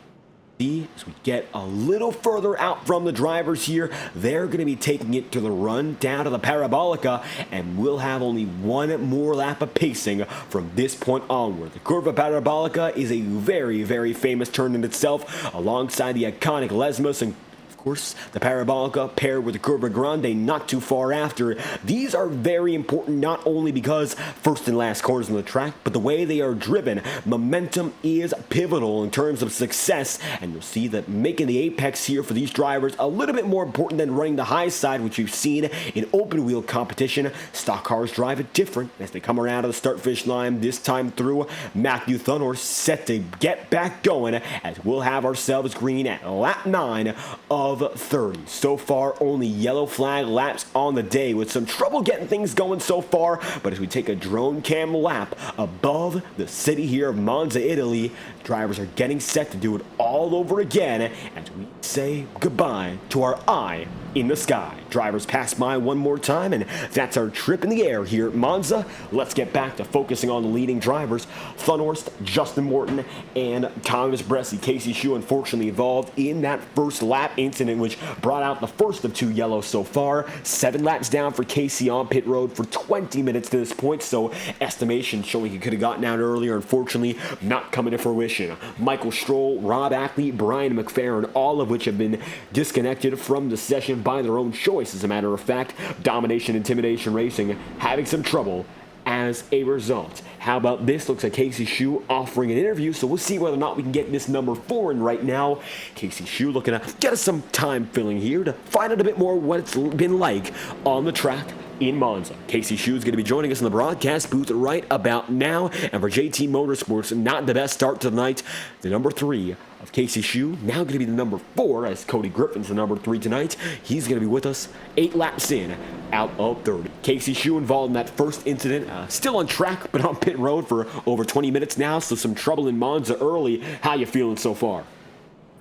As we get a little further out from the drivers here, they're going to be taking it to the run down to the Parabolica, and we'll have only one more lap of pacing from this point onward. The Curva Parabolica is a very, very famous turn in itself, alongside the iconic Lesmos and of course, the Parabolica paired with the Curva Grande not too far after. These are very important not only because first and last corners on the track, but the way they are driven. Momentum is pivotal in terms of success, and you'll see that making the apex here for these drivers a little bit more important than running the high side, which we've seen in open wheel competition. Stock cars drive it different as they come around to the start-finish line. This time through, Matthew Thunhorst set to get back going as we'll have ourselves green at lap 9 of 30. So far, only yellow flag laps on the day, with some trouble getting things going so far, but as we take a drone cam lap above the city here of Monza, Italy, drivers are getting set to do it all over again as we say goodbye to our eye in the sky. Drivers pass by one more time, and that's our trip in the air here at Monza. Let's get back to focusing on the leading drivers. Thunhorst, Justin Morton, and Thomas Bresci. Casey Shue unfortunately involved in that first lap incident, which brought out the first of 2 yellows so far. 7 laps down for Casey on pit road for 20 minutes to this point, so estimation showing he could have gotten out earlier, unfortunately not coming to fruition. Michael Stroll, Rob Ackley, Brian McFerrin, all of which have been disconnected from the session by their own choice, as a matter of fact. Domination Intimidation Racing having some trouble as a result. How about this? Looks like Casey Shue offering an interview, so we'll see whether or not we can get this number 4 in right now. Casey Shue looking to get us some time filling here to find out a bit more what it's been like on the track in Monza. Casey Shue is going to be joining us in the broadcast booth right about now, and for JT Motorsports, not the best start to the night. The number 3 of Casey Shue, now going to be the number 4, as Cody Griffin's the number 3 tonight. He's going to be with us 8 laps in, out of 30. Casey Shue involved in that first incident, still on track, but on pit road for over 20 minutes now, so some trouble in Monza early. How you feeling so far?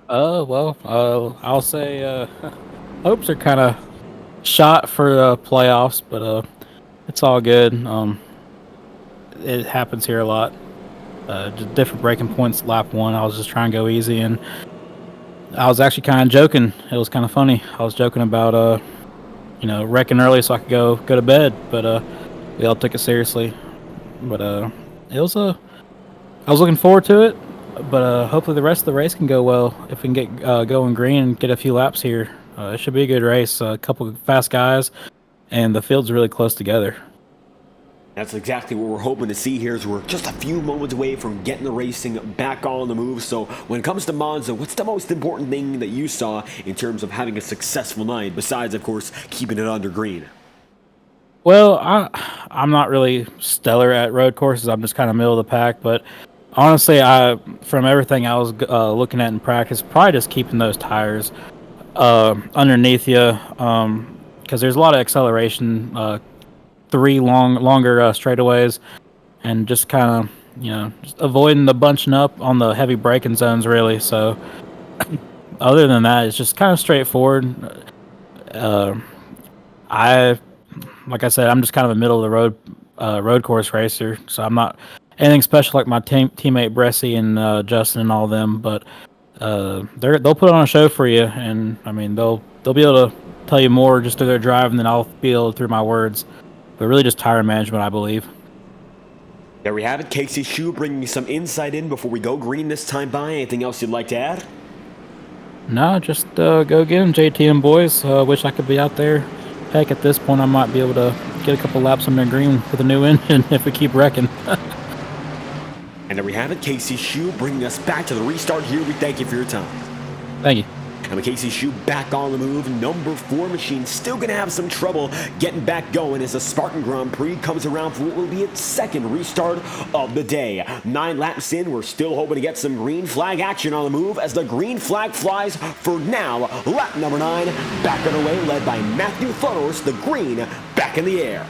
I'll say hopes are kind of shot for playoffs, but it's all good. it happens here a lot. Just different braking points. Lap 1, I was just trying to go easy, and I was actually kind of joking. It was kind of funny. I was joking about wrecking early so I could go to bed, but we all took it seriously. But it was I was looking forward to it, but hopefully the rest of the race can go well. If we can get going green and get a few laps here, it should be a good race. A couple of fast guys, and the field's really close together.
That's exactly what we're hoping to see here, as we're just a few moments away from getting the racing back on the move. So when it comes to Monza, what's the most important thing that you saw in terms of having a successful night, besides, of course, keeping it under green?
Well, I'm not really stellar at road courses. I'm just kind of middle of the pack. But honestly, from everything I was looking at in practice, probably just keeping those tires underneath you, because there's a lot of acceleration, 3 longer straightaways, and just kind of just avoiding the bunching up on the heavy braking zones, really. So other than that, it's just kind of straightforward. Like I said, I'm just kind of a middle of the road course racer, so I'm not anything special like my teammate Bressie and Justin and all of them. But they'll put on a show for you, and I mean they'll be able to tell you more just through their driving than I'll be able to through my words. But really, just tire management, I believe.
There we have it. Casey Shue bringing some insight in before we go green this time by. Anything else you'd like to add?
No, just go get them, JT and boys. Wish I could be out there. Heck, at this point, I might be able to get a couple laps under green with a new engine if we keep wrecking.
And there we have it. Casey Shue bringing us back to the restart here. We thank you for your time.
Thank you.
And with Casey Shue back on the move, number 4 machine still going to have some trouble getting back going as the Spartan Grand Prix comes around for what will be its second restart of the day. 9 laps in, we're still hoping to get some green flag action on the move as the green flag flies for now. Lap number 9, back on the way, led by Matthew Thunhorst, the green back in the air.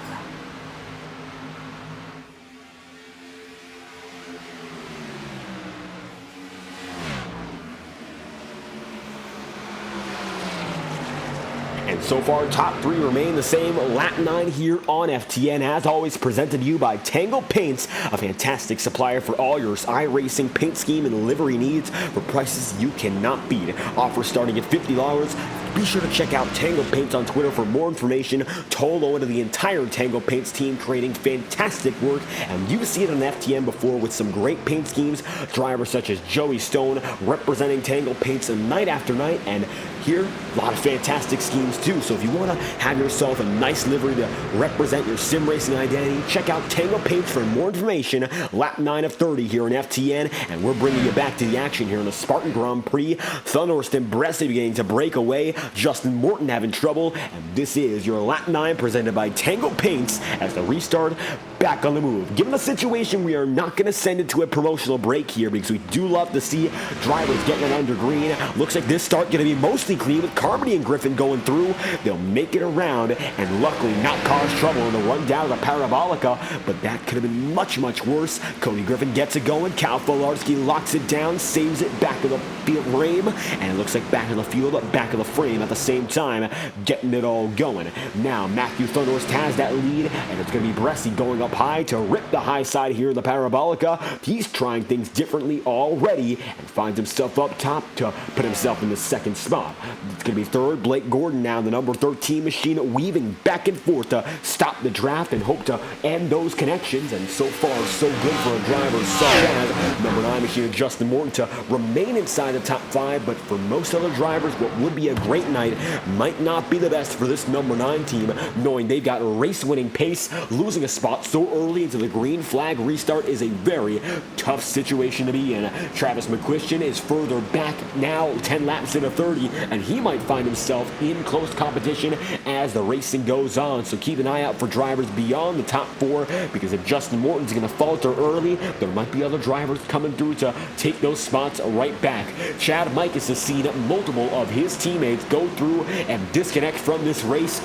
And so far, top 3 remain the same. Lap 9 here on FTN, as always, presented to you by Tangle Paints, a fantastic supplier for all your iRacing paint scheme and livery needs for prices you cannot beat. Offer starting at $50. Be sure to check out Tangle Paints on Twitter for more information. Total to the entire Tangle Paints team creating fantastic work, and you see it on FTN before with some great paint schemes. Drivers such as Joey Stone representing Tangle Paints night after night, and here, a lot of fantastic schemes too. So if you want to have yourself a nice livery to represent your sim racing identity, check out Tangle Paints for more information. Lap 9 of 30 here in FTN, and we're bringing you back to the action here in the Spartan Grand Prix. Thunhorst and Bressie beginning to break away. Justin Morton having trouble, and this is your Lap 9 presented by Tangle Paints as the restart back on the move. Given the situation, we are not going to send it to a promotional break here because we do love to see drivers getting it under green. Looks like this start going to be mostly clean with Carmody and Griffin going through. They'll make it around and luckily not cause trouble in the run down of the Parabolica, but that could have been much, much worse. Cody Griffin gets it going. Cal Folarski locks it down, saves it back of the field frame, and it looks like back of the field, back of the frame at the same time, getting it all going. Now Matthew Thunhorst has that lead, and it's going to be Bressie going up high to rip the high side here in the Parabolica. He's trying things differently already and finds himself up top to put himself in the second spot. It's going to be third. Blake Gordon now, the number 13 machine, weaving back and forth to stop the draft and hope to end those connections. And so far, so good for a driver such as number 9 machine Justin Morton to remain inside the top 5. But for most other drivers, what would be a great night might not be the best for this number 9 team, knowing they've got race-winning pace. Losing a spot so early into the green flag restart is a very tough situation to be in. Travis McQuistion is further back now, 10 laps into 30, and he might find himself in close competition as the racing goes on. So keep an eye out for drivers beyond the top 4, because if Justin Morton's going to falter early, there might be other drivers coming through to take those spots right back. Chad Mikus has seen multiple of his teammates go through and disconnect from this race.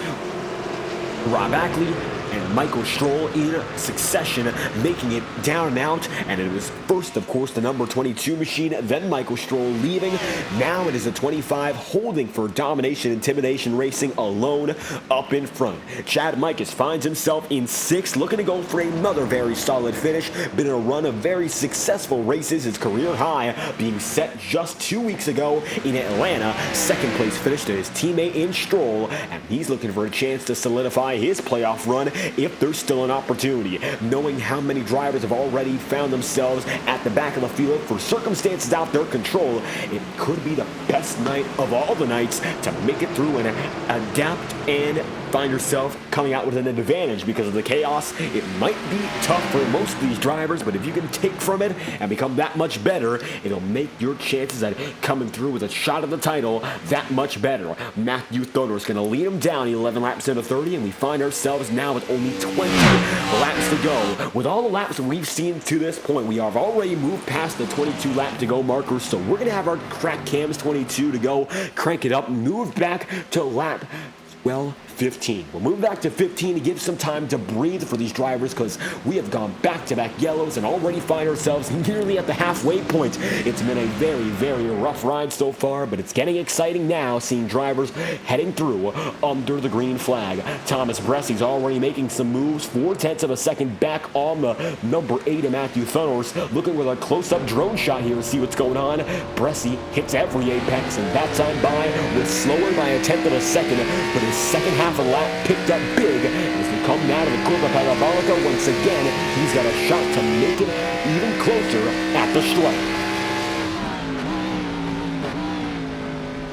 Rob Ackley and Michael Stroll in succession, making it down and out. And it was first, of course, the number 22 machine, then Michael Stroll leaving. Now it is a 25 holding for Domination Intimidation Racing alone up in front. Chad Mikus finds himself in 6th, looking to go for another very solid finish. Been in a run of very successful races, his career high being set just 2 weeks ago in Atlanta. 2nd place finish to his teammate in Stroll, and he's looking for a chance to solidify his playoff run if there's still an opportunity. Knowing how many drivers have already found themselves at the back of the field for circumstances out their control, it could be the best night of all the nights to make it through and adapt and find yourself coming out with an advantage. Because of the chaos, it might be tough for most of these drivers, but if you can take from it and become that much better, it'll make your chances at coming through with a shot at the title that much better. Matthew Thoder is going to lead him down 11 laps into 30, and we find ourselves now with only 20 laps to go. With all the laps that we've seen to this point, we have already moved past the 22 lap to go marker, so we're going to have our crack cams 22 to go, crank it up, move back to lap 15. We'll move back to 15 to give some time to breathe for these drivers, because we have gone back-to-back yellows and already find ourselves nearly at the halfway point. It's been a very, very rough ride so far, but it's getting exciting now, seeing drivers heading through under the green flag. Thomas Bressy's already making some moves, 4/10 of a second back on the number 8 of Matthew Thunnors. Looking with a close-up drone shot here to see what's going on. Bressy hits every apex, and that time by was slower by 1/10 of a second, but his second half a lap picked up big as they come down to the curva parabolica. Once again, he's got a shot to make it even closer at the stripe.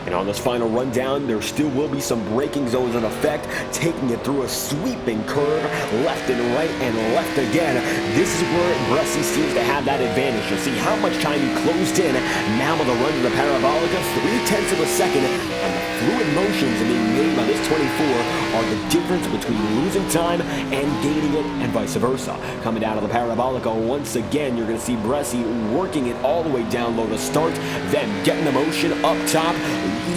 And on this final rundown, there still will be some braking zones in effect, taking it through a sweeping curve, left and right and left again. This is where Bressy seems to have that advantage. You'll see how much time he closed in. Now on the run to the parabolica, 3/10 of a second, and the fluid motions being made by this 24 are the difference between losing time and gaining it, and vice versa. Coming down to the parabolica once again, you're going to see Bressy working it all the way down low to start, then getting the motion up top.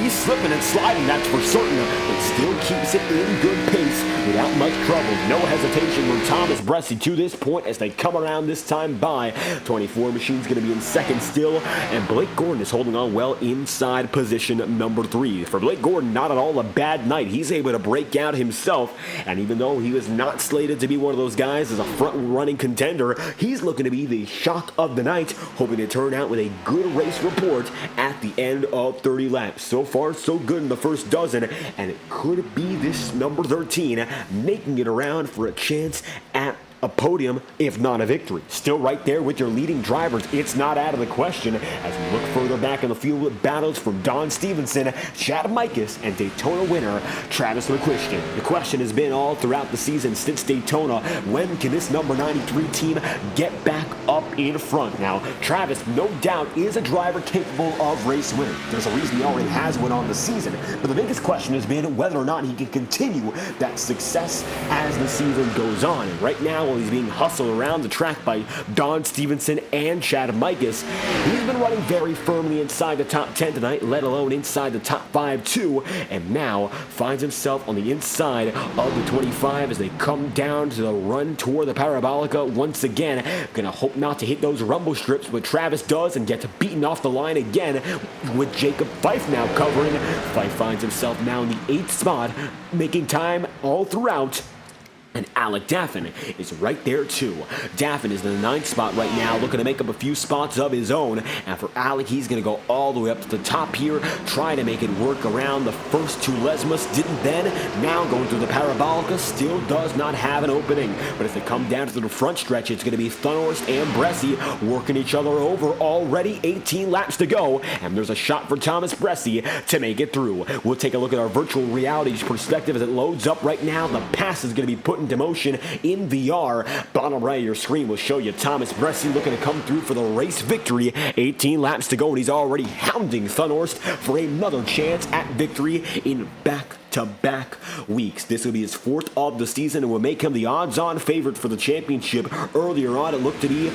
He's slipping and sliding, that's for certain, but still keeps it in good pace without much trouble. No hesitation from Thomas Bressy to this point as they come around this time by. 24 machine's going to be in 2nd still, and Blake Gordon is holding on well inside position number 3. For Blake Gordon, not at all a bad night. He's able to break out himself, and even though he was not slated to be one of those guys as a front-running contender, he's looking to be the shock of the night, hoping to turn out with a good race report at the end of 30 laps. So far, so good in the first dozen, and it could be this number 13 making it around for a chance at a podium, if not a victory. Still right there with your leading drivers. It's not out of the question as we look further back in the field with battles from Don Stevenson, Chad Mikus, and Daytona winner Travis McQuistion. The question has been all throughout the season since Daytona, when can this number 93 team get back up in front? Now, Travis, no doubt, is a driver capable of race winning. There's a reason he already has one on the season, but the biggest question has been whether or not he can continue that success as the season goes on. And right now, while he's being hustled around the track by Don Stevenson and Chad Mikus, he's been running very firmly inside the top 10 tonight, let alone inside the top 5 too, and now finds himself on the inside of the 25 as they come down to the run toward the parabolica once again. Gonna hope not to hit those rumble strips, but Travis does and gets beaten off the line again with Jacob Fife now covering. Fife finds himself now in the 8th spot, making time all throughout. And Alec Daffin is right there too. Daffin is in the 9th spot right now, looking to make up a few spots of his own. And for Alec, he's going to go all the way up to the top here, try to make it work around the first 2 Lesmas. Didn't then. Now going through the parabolica, still does not have an opening. But as they come down to the front stretch, it's going to be Thunhorst and Bressy working each other over already. 18 laps to go. And there's a shot for Thomas Bressy to make it through. We'll take a look at our virtual reality perspective as it loads up right now. The pass is going to be put into motion in VR. Bottom right of your screen will show you Thomas Bressy looking to come through for the race victory. 18 laps to go, and he's already hounding Thunhorst for another chance at victory in back back-to-back weeks. This will be his fourth of the season and will make him the odds-on favorite for the championship. Earlier on, it looked to be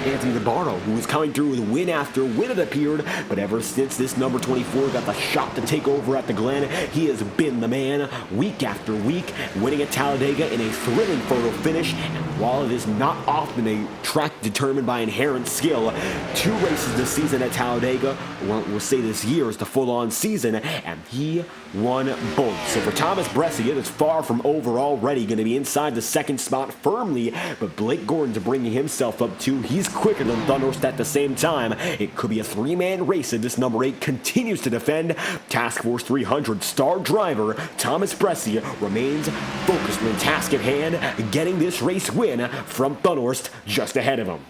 Anthony DeBardo, who was coming through with win after win, it appeared, but ever since this number 24 got the shot to take over at the Glen, he has been the man week after week, winning at Talladega in a thrilling photo finish. And while it is not often a track determined by inherent skill, 2 races this season at Talladega, we'll say this year is the full-on season, and he won both. So for Thomas Bressie, it is far from over already, going to be inside the second spot firmly, but Blake Gordon's bringing himself up too. He's quicker than Thunderhorse at the same time. It could be a 3-man race if this number 8 continues to defend. Task Force 300 star driver Thomas Bressie remains focused on the task at hand, getting this race win from Thunderhorst just ahead of him.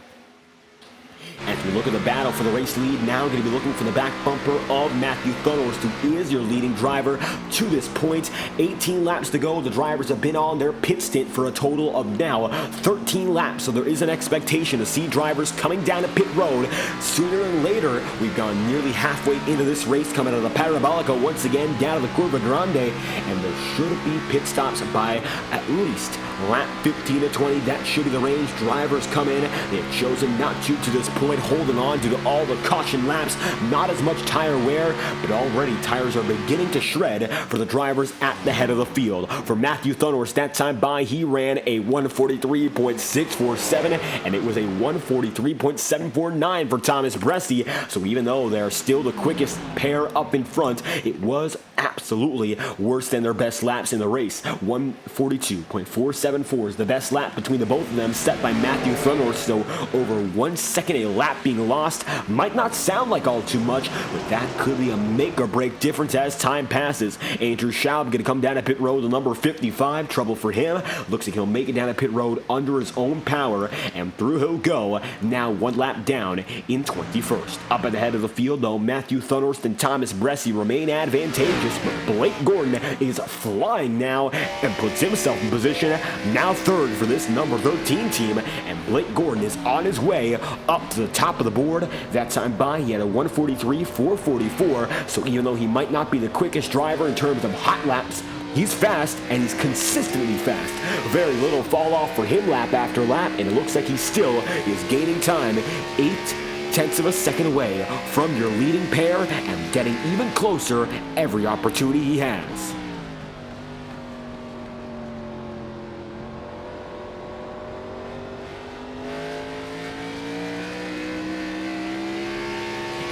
As we look at the battle for the race lead, now going to be looking for the back bumper of Matthew Thunderhorst, who is your leading driver to this point. 18 laps to go. The drivers have been on their pit stint for a total of now 13 laps, so there is an expectation to see drivers coming down a pit road sooner than later. We've gone nearly halfway into this race, coming out of the Parabolica once again down to the Curva Grande, and there should be pit stops by at least lap 15 to 20. That should be the range. Drivers come in. They've chosen not to this point, holding on to all the caution laps. Not as much tire wear, but already tires are beginning to shred for the drivers at the head of the field. For Matthew Thunderhorst, that time by, he ran a 143.647, and it was a 143.749 for Thomas Bressie. So even though they're still the quickest pair up in front, it was absolutely worse than their best laps in the race. 142.474 is the best lap between the both of them, set by Matthew Thunderhorst. So over 1 second a lap being lost might not sound like all too much, but that could be a make or break difference as time passes. Andrew Schaub going to come down to pit road, the number 55. Trouble for him. Looks like he'll make it down to pit road under his own power, and through he'll go. Now 1 lap down in 21st. Up at the head of the field, though, Matthew Thunderhorst and Thomas Bressie remain advantageous, but Blake Gordon is flying now and puts himself in position now third for this number 13 team, and Blake Gordon is on his way up to the top of the board. That time by, he had a 143.444, so even though he might not be the quickest driver in terms of hot laps, he's fast, and he's consistently fast. Very little fall off for him lap after lap, and it looks like he still is gaining time. 0.8 of a second away from your leading pair, and getting even closer every opportunity he has.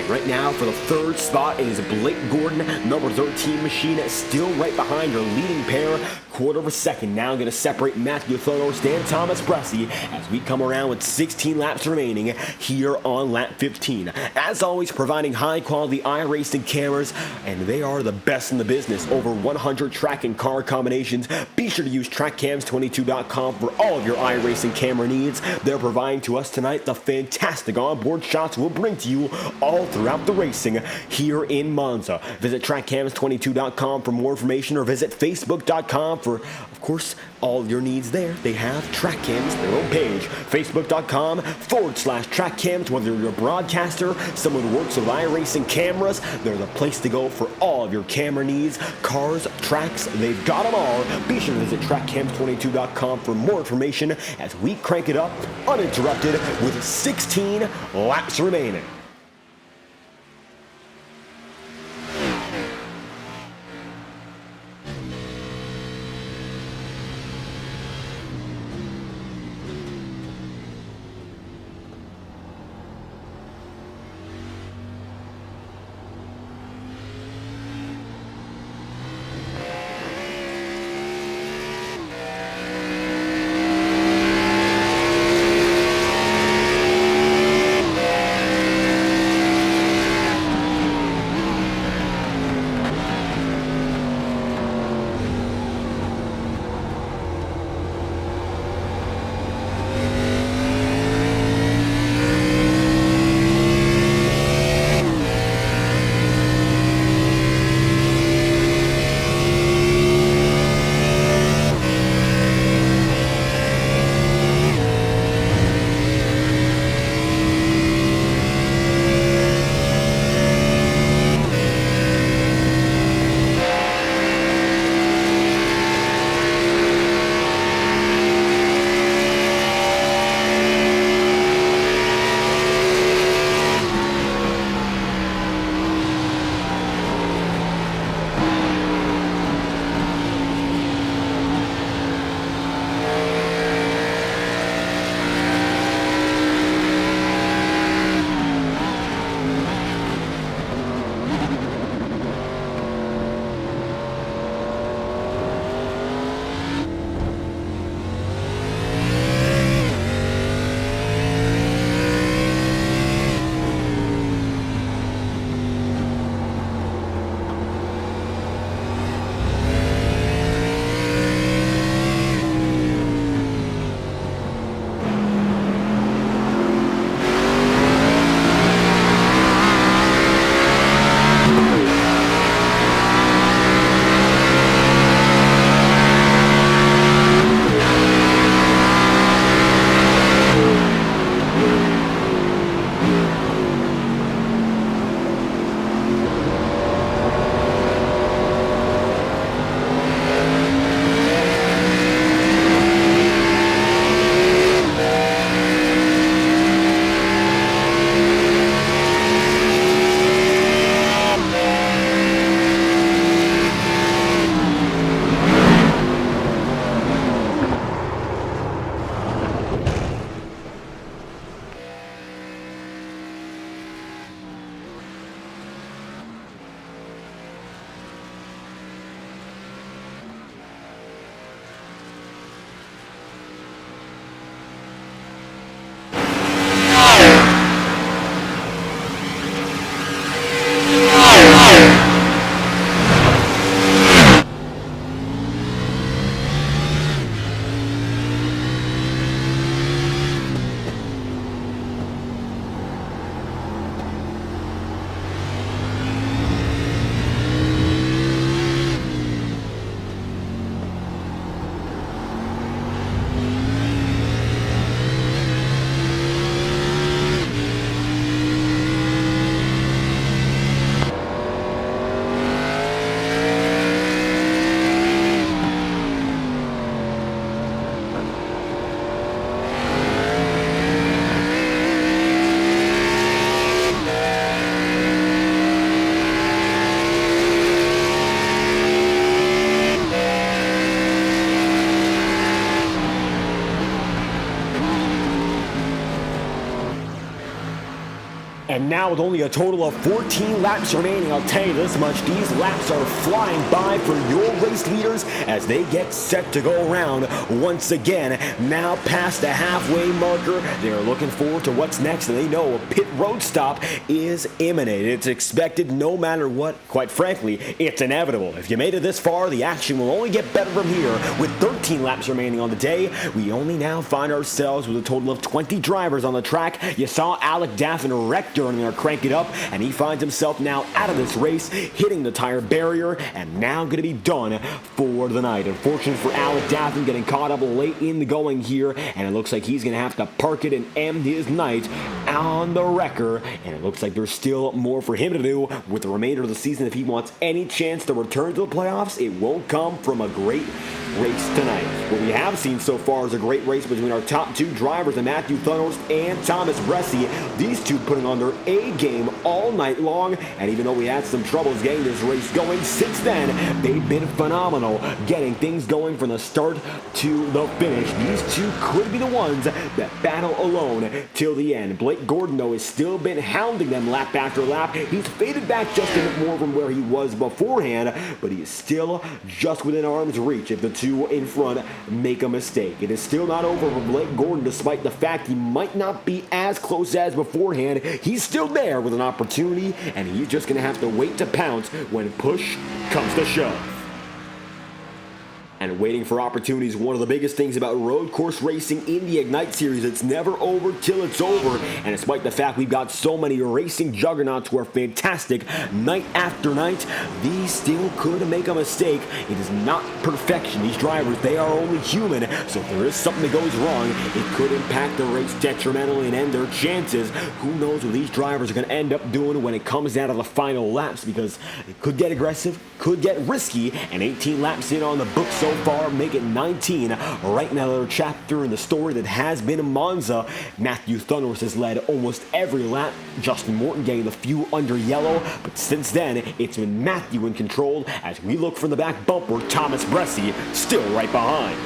Right now, for the third spot, it is Blake Gordon, number 13 machine, still right behind your leading pair. Quarter of a second now going to separate Matthew Thunderhorst and Thomas Bressie as we come around with 16 laps remaining here on lap 15. As always, providing high-quality iRacing cameras, and they are the best in the business. Over 100 track and car combinations. Be sure to use TrackCams22.com for all of your iRacing camera needs. They're providing to us tonight the fantastic onboard shots we'll bring to you all throughout the racing here in Monza. Visit TrackCams22.com for more information, or visit Facebook.com for, of course, all your needs there. They have TrackCams, their own page, Facebook.com/TrackCams. Whether you're a broadcaster, someone who works with iRacing cameras, they're the place to go for all of your camera needs. Cars, tracks, they've got them all. Be sure to visit TrackCams22.com for more information as we crank it up uninterrupted with 16 laps remaining. And now with only a total of 14 laps remaining, I'll tell you this much, these laps are flying by for your race leaders as they get set to go around once again. Now past the halfway marker, they're looking forward to what's next, and they know a pit road stop is imminent. It's expected no matter what. Quite frankly, it's inevitable. If you made it this far, the action will only get better from here. With 13 laps remaining on the day, we only now find ourselves with a total of 20 drivers on the track. You saw Alec Daffin wreck during there, crank it up, and he finds himself now out of this race, hitting the tire barrier, and now going to be done for the night. Unfortunate for Alec Daffin, getting caught up late in the going here, and it looks like he's going to have to park it and end his night on the wrecker, and it looks like there's still more for him to do with the remainder of the season. If he wants any chance to return to the playoffs, it won't come from a great race tonight. What we have seen so far is a great race between our top two drivers, Matthew Thunhorst and Thomas Bressi. These two putting on their A game all night long, and even though we had some troubles getting this race going, since then they've been phenomenal, getting things going from the start to the finish. These two could be the ones that battle alone till the end. Blake Gordon, though, has still been hounding them lap after lap. He's faded back just a bit more from where he was beforehand, but he is still just within arm's reach if the two in front make a mistake. It is still not over for Blake Gordon, despite the fact he might not be as close as beforehand. He's still there with an opportunity, and he's just going to have to wait to pounce when push comes to shove. And waiting for opportunities, one of the biggest things about road course racing in the Ignite Series. It's never over till it's over. And despite the fact we've got so many racing juggernauts who are fantastic night after night, these still could make a mistake. It is not perfection. These drivers, they are only human. So if there is something that goes wrong, it could impact the race detrimentally and end their chances. Who knows what these drivers are going to end up doing when it comes down to the final laps, because it could get aggressive, could get risky, and 18 laps in on the book so far, make it 19. Right now, another chapter in the story that has been Monza. Matthew Thunhorst has led almost every lap. Justin Morton getting the few under yellow, but since then, it's been Matthew in control as we look from the back bumper. Thomas Bressi still right behind.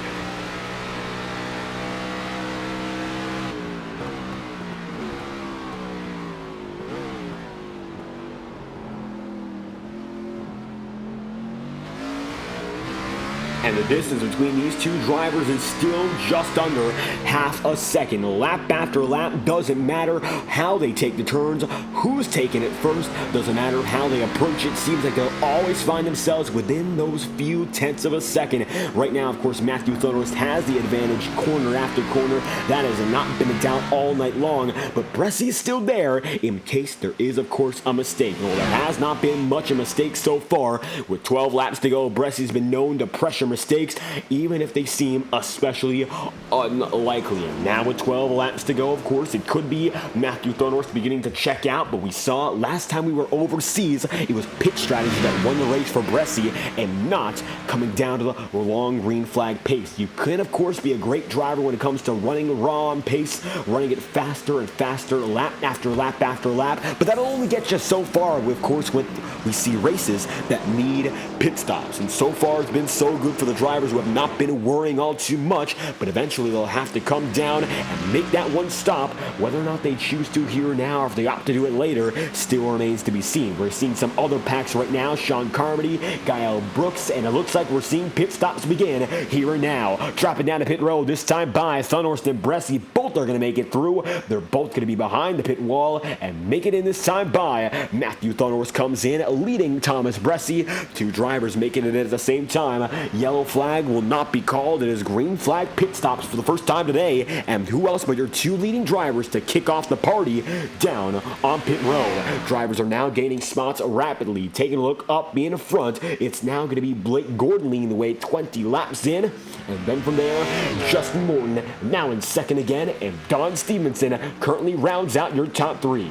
And the distance between these two drivers is still just under half a second. Lap after lap, doesn't matter how they take the turns, who's taking it first, doesn't matter how they approach it. Seems like they'll always find themselves within those few tenths of a second. Right now, of course, Matthew Thunhorst has the advantage corner after corner. That has not been a doubt all night long, but Bressi is still there in case there is, of course, a mistake. Well, there has not been much of a mistake so far. With 12 laps to go, Bressi's been known to pressure mistakes, even if they seem especially unlikely. And now with 12 laps to go, of course, it could be Matthew Thunhorst beginning to check out, but we saw last time we were overseas, it was pit strategy that won the race for Bressi and not coming down to the long green flag pace. You can, of course, be a great driver when it comes to running raw on pace, running it faster and faster, lap after lap after lap, but that'll only get you so far, of course, when we see races that need pit stops. And so far, it's been so good for the drivers who have not been worrying all too much, but eventually they'll have to come down and make that one stop. Whether or not they choose to here now, or if they opt to do it later, still remains to be seen. We're seeing some other packs right now, Sean Carmody, Gael Brooks, and it looks like we're seeing pit stops begin here and now. Dropping down to pit road, this time by Thunhorst and Bressi. Both are going to make it through. They're both going to be behind the pit wall and make it in this time by Matthew Thunhorst comes in, leading Thomas Bressi. Two drivers making it at the same time. Yellow flag will not be called. It is green flag pit stops for the first time today. And who else but your two leading drivers to kick off the party down on pit road. Drivers are now gaining spots rapidly. Taking a look up in front, it's now going to be Blake Gordon leading the way 20 laps in. And then from there, Justin Morton now in second again. And Don Stevenson currently rounds out your top three.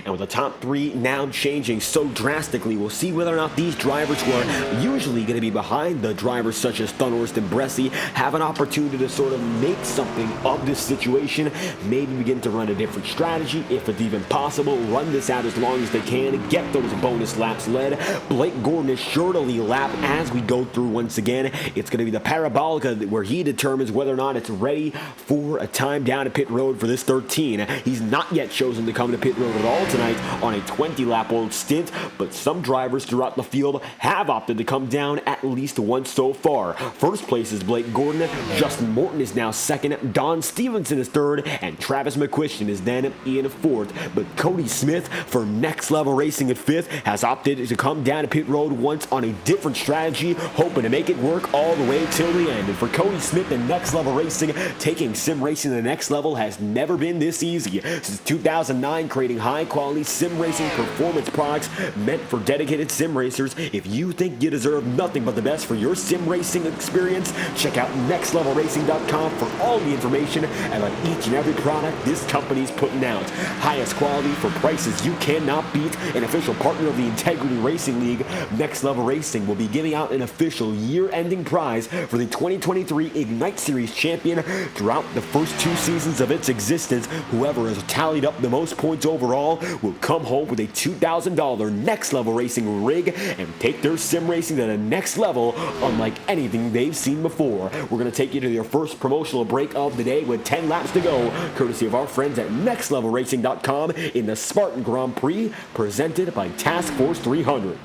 And with the top 3 now changing so drastically, we'll see whether or not these drivers who are usually going to be behind the drivers such as Thunhorst and Bressie have an opportunity to sort of make something of this situation, maybe begin to run a different strategy, if it's even possible, run this out as long as they can, get those bonus laps led. Blake Gordon is sure to lead lap as we go through once again. It's going to be the Parabolica where he determines whether or not it's ready for a time down to pit road for this 13. He's not yet chosen to come to pit road at all tonight on a 20-lap old stint, but some drivers throughout the field have opted to come down at least once so far. First place is Blake Gordon, Justin Morton is now second, Don Stevenson is third, and Travis McQuistion is then in fourth. But Cody Smith for Next Level Racing at fifth has opted to come down to pit road once on a different strategy, hoping to make it work all the way till the end. And for Cody Smith and Next Level Racing, taking sim racing to the next level has never been this easy. Since 2009, creating high-quality sim racing performance products meant for dedicated sim racers. If you think you deserve nothing but the best for your sim racing experience, check out nextlevelracing.com for all the information about each and every product this company's putting out. Highest quality for prices you cannot beat. An official partner of the Integrity Racing League, Next Level Racing will be giving out an official year-ending prize for the 2023 Ignite Series champion. Throughout the first 2 seasons of its existence, whoever has tallied up the most points overall will come home with a $2,000 Next Level Racing rig and take their sim racing to the next level unlike anything they've seen before. We're going to take you to your first promotional break of the day with 10 laps to go, courtesy of our friends at nextlevelracing.com in the Spartan Grand Prix, presented by Task Force 300.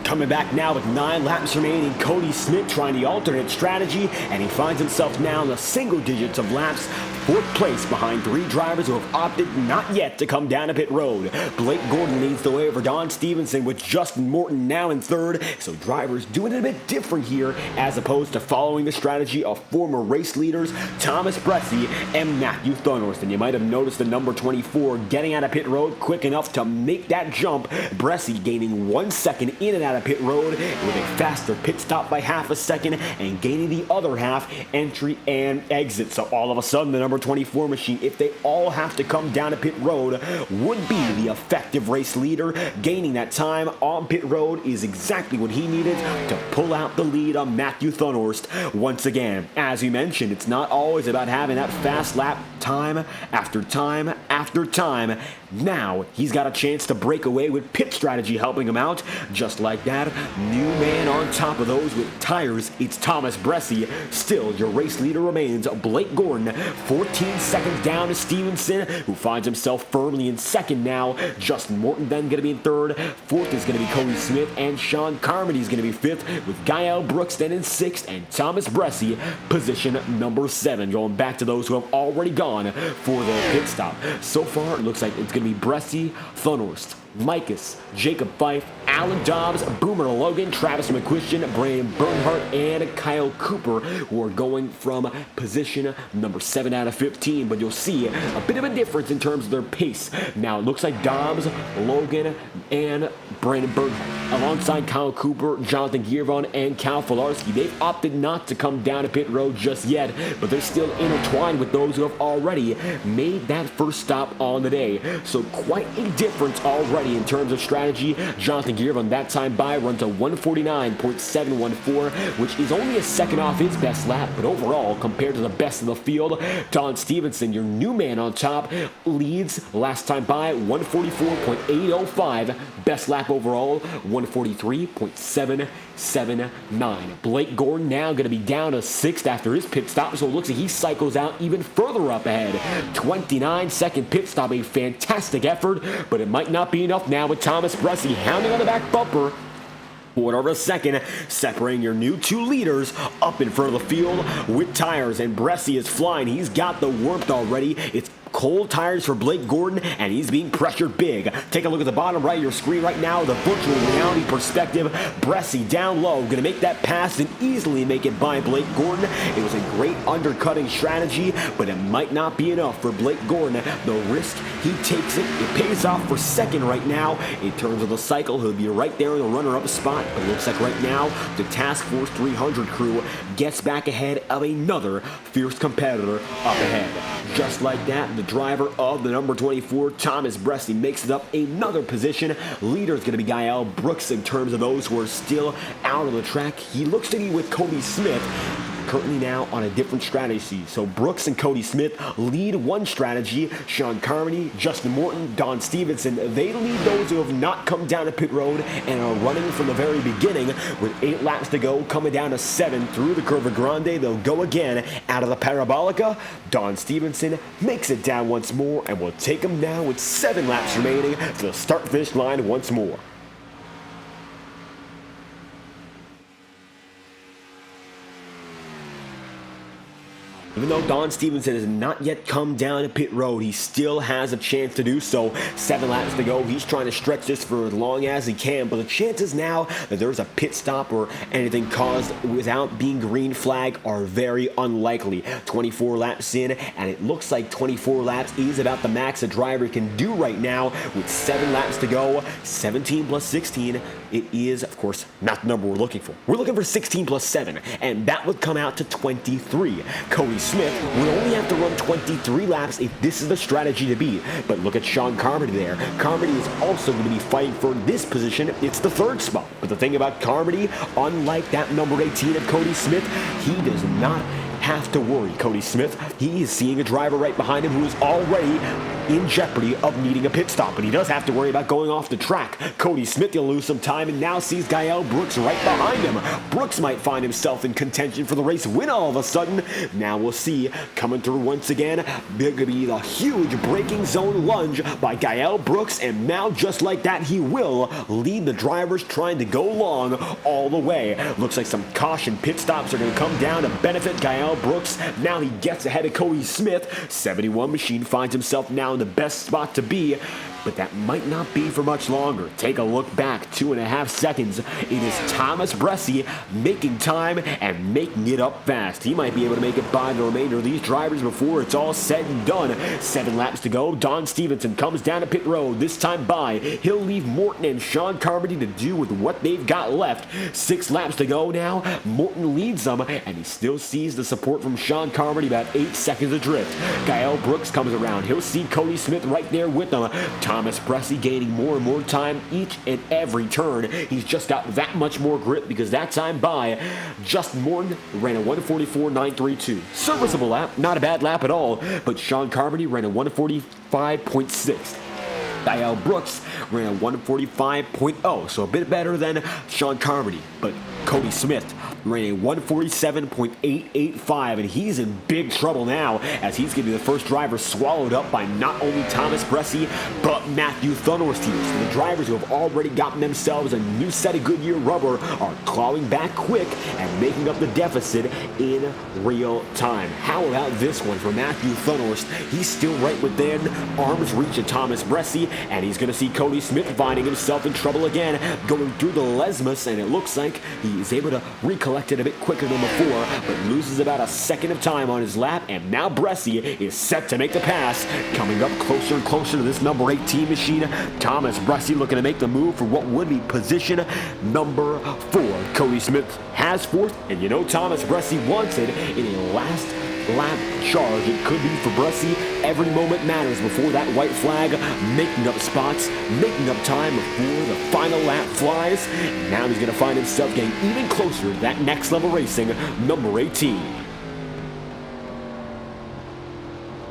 Coming back now with 9 laps remaining, Cody Smith trying the alternate strategy, and he finds himself now in the single digits of laps, 4th place behind 3 drivers who have opted not yet to come down to pit road. Blake Gordon leads the way over Don Stevenson with Justin Morton now in 3rd, so drivers doing it a bit different here as opposed to following the strategy of former race leaders Thomas Bressie and Matthew Thunhorst. And you might have noticed the number 24 getting out of pit road quick enough to make that jump. Bressie gaining 1 second in and out of pit road with a faster pit stop by half a second and gaining the other half entry and exit. So all of a sudden the number 24 machine, if they all have to come down to pit road, would be the effective race leader. Gaining that time on pit road is exactly what he needed to pull out the lead on Matthew Thunhorst. Once again, as we mentioned, it's not always about having that fast lap time after time after time. Now he's got a chance to break away with pit strategy helping him out. Just like that, new man on top of those with tires, it's Thomas Bressie. Still, your race leader remains Blake Gordon, 14 seconds down to Stevenson, who finds himself firmly in 2nd now. Justin Morton then going to be in 3rd. 4th is going to be Cody Smith, and Sean Carmody is going to be 5th, with Gael Brooks then in 6th, and Thomas Bressie position number 7. Going back to those who have already gone for their pit stop. So far, it looks like it's going to be Bressie, Thunhorst, Micus, Jacob Fife, Alan Dobbs, Boomer Logan, Travis McQuistion, Brandon Bernhardt, and Kyle Cooper, who are going from position number 7 out of 15. But you'll see a bit of a difference in terms of their pace. Now, it looks like Dobbs, Logan, and Brandon Bernhardt alongside Kyle Cooper, Jonathan Giervon, and Cal Filarski. They've opted not to come down to pit road just yet, but they're still intertwined with those who have already made that first stop on the day. So quite a difference already in terms of strategy. Jonathan Giervon that time by runs a 149.714, which is only a second off his best lap, but overall, compared to the best of the field, Don Stevenson, your new man on top, leads last time by 144.805, best lap overall, 143.779. Blake Gordon now going to be down to 6th after his pit stop, so it looks like he cycles out even further up ahead. 29-second pit stop, a fantastic effort, but it might not be enough now with Thomas Bressi hounding on the back bumper. Quarter of a second, separating your new 2 leaders up in front of the field with tires, and Bressi is flying. He's got the warmth already. It's cold tires for Blake Gordon, and he's being pressured big. Take a look at the bottom right of your screen right now, the virtual reality perspective. Bressi down low, going to make that pass and easily make it by Blake Gordon. It was a great undercutting strategy, but it might not be enough for Blake Gordon. The risk, he takes it. It pays off for second right now. In terms of the cycle, he'll be right there in the runner-up spot, but it looks like right now, the Task Force 300 crew gets back ahead of another fierce competitor up ahead. Just like that, the driver of the number 24, Thomas Bressi, makes it up another position. Leader is going to be Gael Brooks in terms of those who are still out on the track. He looks to be with Cody Smith, currently now on a different strategy. So Brooks and Cody Smith lead one strategy. Sean Carmody, Justin Morton, Don Stevenson, they lead those who have not come down to pit road and are running from the very beginning with 8 laps to go, coming down to 7 through the Curva Grande. They'll go again out of the Parabolica. Don Stevenson makes it down once more and will take him now with 7 laps remaining to the start-finish line once more. Even though Don Stevenson has not yet come down to pit road, he still has a chance to do so. 7 laps to go. He's trying to stretch this for as long as he can, but the chances now that there's a pit stop or anything caused without being green flag are very unlikely. 24 laps in, and it looks like 24 laps is about the max a driver can do right now with 7 laps to go. 17 plus 16, it is, of course, not the number we're looking for. We're looking for 16 plus 7, and that would come out to 23. Cody Smith would only have to run 23 laps if this is the strategy to beat. But look at Sean Carmody there. Carmody is also going to be fighting for this position. It's the 3rd spot. But the thing about Carmody, unlike that number 18 of Cody Smith, he does not have to worry. Cody Smith, he is seeing a driver right behind him who is already in jeopardy of needing a pit stop, but he does have to worry about going off the track. Cody Smith, he'll lose some time and now sees Gael Brooks right behind him. Brooks might find himself in contention for the race win all of a sudden. Now we'll see, coming through once again, there could be the huge braking zone lunge by Gael Brooks, and now just like that, he will lead the drivers trying to go long all the way. Looks like some caution pit stops are going to come down to benefit Gael Brooks. Now he gets ahead of Cody Smith. 71 machine finds himself now in the best spot to be, but that might not be for much longer. Take a look back, 2.5 seconds. It is Thomas Bressi making time and making it up fast. He might be able to make it by the remainder of these drivers before it's all said and done. 7 laps to go. Don Stevenson comes down to pit road, this time by. He'll leave Morton and Sean Carmody to do with what they've got left. 6 laps to go now. Morton leads them, and he still sees the support from Sean Carmody about 8 seconds adrift. Gael Brooks comes around. He'll see Cody Smith right there with them. Thomas Bressi gaining more and more time each and every turn. He's just got that much more grip because that time by, Justin Morton ran a 144.932. Serviceable lap, not a bad lap at all, but Sean Carmody ran a 145.6. Gael Brooks ran a 145.0, so a bit better than Sean Carmody, but Cody Smith ran a 147.885, and he's in big trouble now as he's going to be the first driver swallowed up by not only Thomas Bressi, but Matthew Thunhorst here. So the drivers who have already gotten themselves a new set of Goodyear rubber are clawing back quick and making up the deficit in real time. How about this one for Matthew Thunhorst? He's still right within arm's reach of Thomas Bressi, and he's going to see Cody Smith finding himself in trouble again, going through the Lesmus, and it looks like he is able to recollect collected a bit quicker than before, but loses about a second of time on his lap, and now Bressi is set to make the pass. Coming up closer and closer to this number 18 machine, Thomas Bressi looking to make the move for what would be position number 4. Cody Smith has 4th, and you know Thomas Bressi wants it in a last lap charge. It could be for Bressi. Every moment matters before that white flag, making up spots, making up time before the final lap flies. Now he's going to find himself getting even closer to that next level racing, number 18.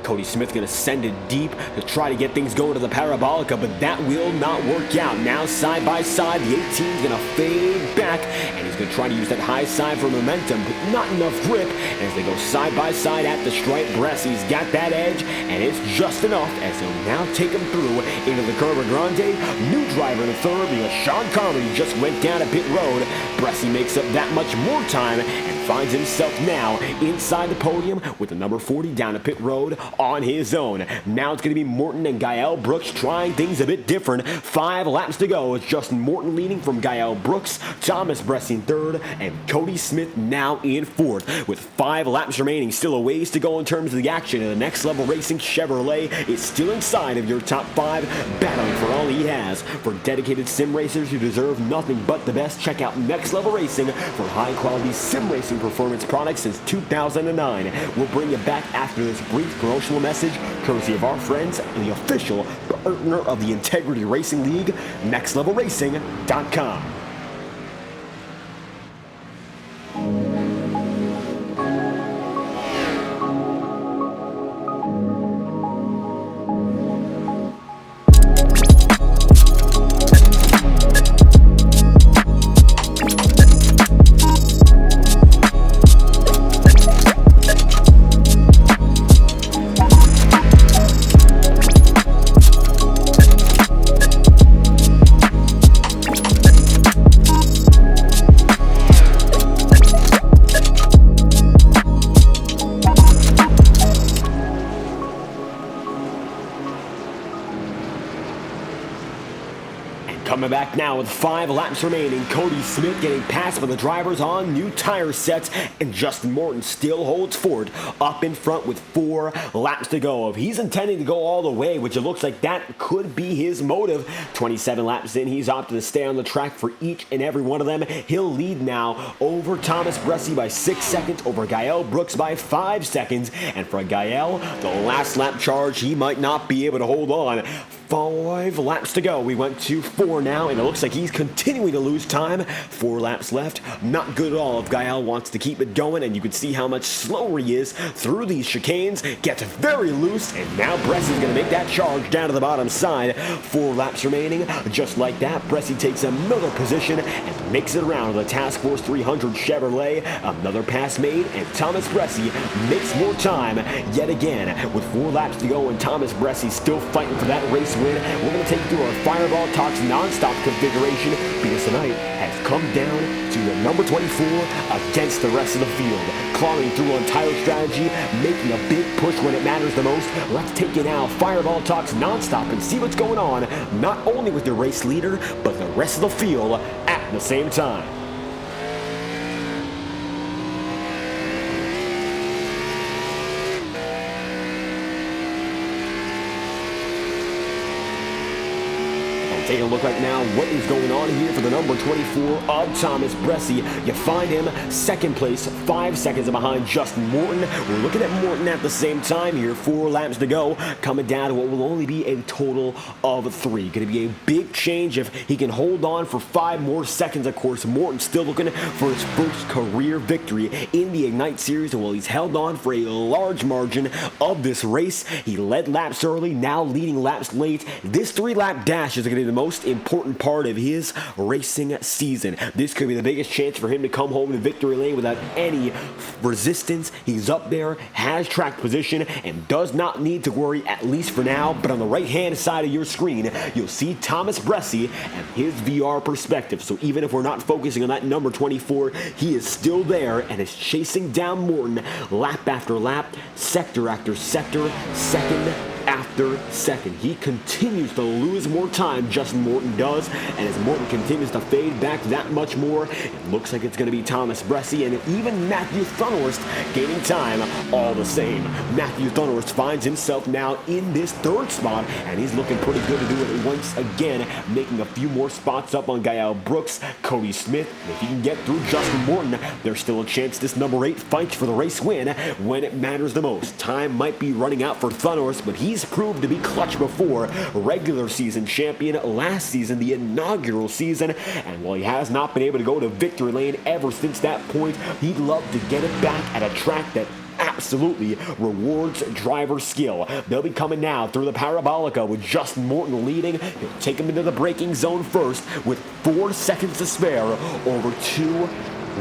Cody Smith going to send it deep to try to get things going to the Parabolica, but that will not work out. Now side by side, the 18 is going to fade back, and he's going to try to use that high side for momentum, but not enough grip. And as they go side by side at the stripe, Bressi's got that edge, and it's just enough as he'll now take him through into the Curva Grande. New driver in the third because Sean Carmody just went down a pit road. Bressi makes up that much more time and finds himself now inside the podium with the number 40 down a pit road on his own. Now it's going to be Morton and Gael Brooks trying things a bit different. 5 laps to go. It's Justin Morton leading from Gael Brooks, Thomas Bressi in third, and Cody Smith now in 4th. With 5 laps remaining, still a ways to go in terms of the action, and the Next Level Racing Chevrolet is still inside of your top 5, battling for all he has. For dedicated sim racers who deserve nothing but the best, check out Next Level Racing for high-quality sim racing performance products since 2009. We'll bring you back after this brief promotional message, courtesy of our friends and the official partner of the Integrity Racing League, NextLevelRacing.com. Coming back now with 5 laps remaining, Cody Smith getting passed by the drivers on new tire sets, and Justin Morton still holds forward up in front with 4 laps to go. If he's intending to go all the way, which it looks like that could be his motive, 27 laps in, he's opted to stay on the track for each and every one of them. He'll lead now over Thomas Bressi by 6 seconds, over Gael Brooks by 5 seconds, and for Gael, the last lap charge, he might not be able to hold on. 5 laps to go. We went to 4 now, and it looks like he's continuing to lose time. 4 laps left. Not good at all if Gael wants to keep it going, and you can see how much slower he is through these chicanes. Gets very loose, and now Bresci's going to make that charge down to the bottom side. 4 laps remaining. Just like that, Bresci takes another position and makes it around the Task Force 300 Chevrolet. Another pass made, and Thomas Bressi makes more time yet again. With 4 laps to go, and Thomas Bressi still fighting for that race win, we're going to take you through our Fireball Talks non-stop configuration, because tonight has come down to the number 24 against the rest of the field. Clawing through on tire strategy, making a big push when it matters the most. Let's take you now, Fireball Talks non-stop, and see what's going on, not only with the race leader, but the rest of the field at the same time. Take a look right now what is going on here for the number 24 of Thomas Bressi. You find him second place, 5 seconds behind Justin Morton. We're looking at Morton at the same time here, 4 laps to go, coming down to what will only be a total of 3. Going to be a big change if he can hold on for 5 more seconds. Of course, Morton still looking for his first career victory in the Ignite Series, and while he's held on for a large margin of this race, he led laps early, now leading laps late. This 3-lap dash is going to be the most important part of his racing season. This could be the biggest chance for him to come home to victory lane without any resistance. He's up there, has track position, and does not need to worry, at least for now. But on the right-hand side of your screen, you'll see Thomas Bressi and his VR perspective. So even if we're not focusing on that number 24, he is still there and is chasing down Morton lap after lap, sector after sector, second after second. He continues to lose more time, Justin Morton does, and as Morton continues to fade back that much more, it looks like it's going to be Thomas Bressi and even Matthew Thunhorst gaining time all the same. Matthew Thunhorst finds himself now in this third spot, and he's looking pretty good to do it once again, making a few more spots up on Gael Brooks, Cody Smith. If he can get through Justin Morton, there's still a chance this number 8 fights for the race win when it matters the most. Time might be running out for Thunhorst, but he's proved to be clutch before. Regular season champion last season, the inaugural season, and while he has not been able to go to victory lane ever since that point, he'd love to get it back at a track that absolutely rewards driver skill. They'll be coming now through the Parabolica with Justin Morton leading. He'll take him into the braking zone first with 4 seconds to spare over 2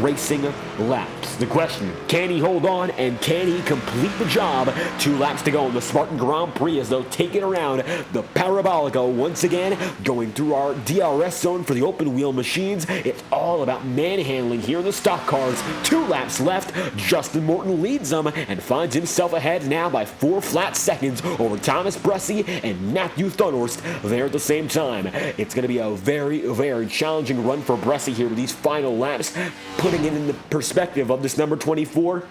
racing laps. The question, can he hold on and can he complete the job? 2 laps to go in the Spartan Grand Prix as they'll take it around the Parabolica once again, going through our DRS zone for the open wheel machines. It's all about manhandling here in the stock cars. 2 laps left. Justin Morton leads them and finds himself ahead now by 4 flat seconds over Thomas Bressi and Matthew Thunhorst there at the same time. It's going to be a very, very challenging run for Bressi here with these final laps, putting it in the perspective of this number 24.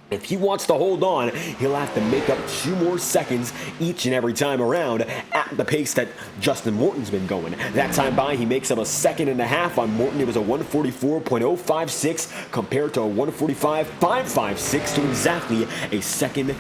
If he wants to hold on, he'll have to make up 2 more seconds each and every time around at the pace that Justin Morton's been going. That time by, he makes up a 1.5 seconds on Morton. It was a 1:44.056 compared to a 1:45.556, to exactly a 1.5 seconds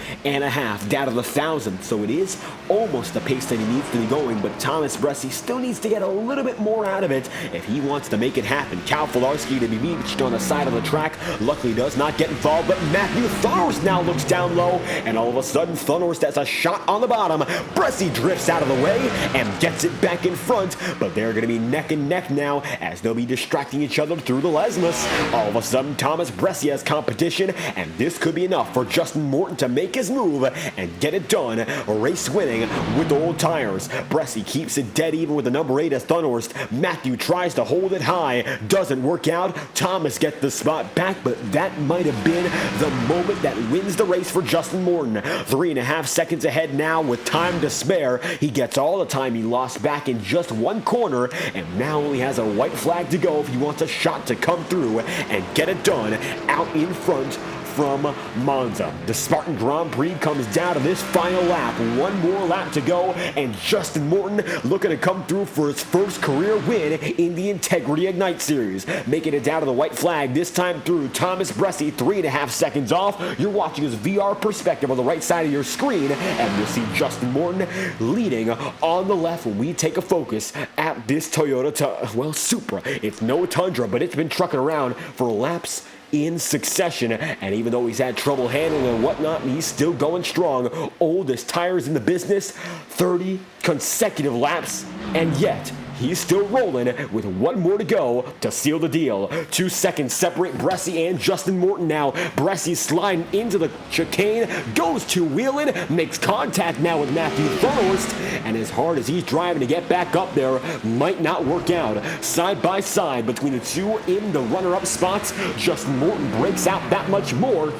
down to the thousandth. So it is almost the pace that he needs to be going, but Thomas Bressi still needs to get a little bit more out of it if he wants to make it happen. Cal Filarski to be beached on the side of the track. Luckily does not get involved, but Matthew Thunhorst now looks down low, and all of a sudden Thunhorst has a shot on the bottom. Bressi drifts out of the way and gets it back in front, but they're going to be neck and neck now as they'll be distracting each other through the Lesmas. All of a sudden Thomas Bressi has competition, and this could be enough for Justin Morton to make his move and get it done, race winning with old tires. Bressi keeps it dead even with the number 8 as Thunhorst. Matthew tries to hold it high, doesn't work out. Thomas gets the spot back, but that might have been the moment that wins the race for Justin Morton. 3.5 seconds ahead now with time to spare. He gets all the time he lost back in just 1 corner, and now only has a white flag to go if he wants a shot to come through and get it done out in front from Monza. The Spartan Grand Prix comes down to this final lap. 1 more lap to go, and Justin Morton looking to come through for his first career win in the Integrity Ignite Series. Making it down to the white flag this time through Thomas Bressi, 3.5 seconds off. You're watching his VR perspective on the right side of your screen, and you'll see Justin Morton leading on the left when we take a focus at this Toyota, Supra. It's no Tundra, but it's been trucking around for laps in succession, and even though he's had trouble handling and whatnot, he's still going strong. Oldest tires in the business, 30 consecutive laps, and yet he's still rolling with 1 more to go to seal the deal. 2 seconds separate Bressi and Justin Morton now. Bressi sliding into the chicane, goes 2-wheeling, makes contact now with Matthew Thunhorst, and as hard as he's driving to get back up there, might not work out. Side by side between the 2 in the runner-up spots, Justin Morton breaks out that much more.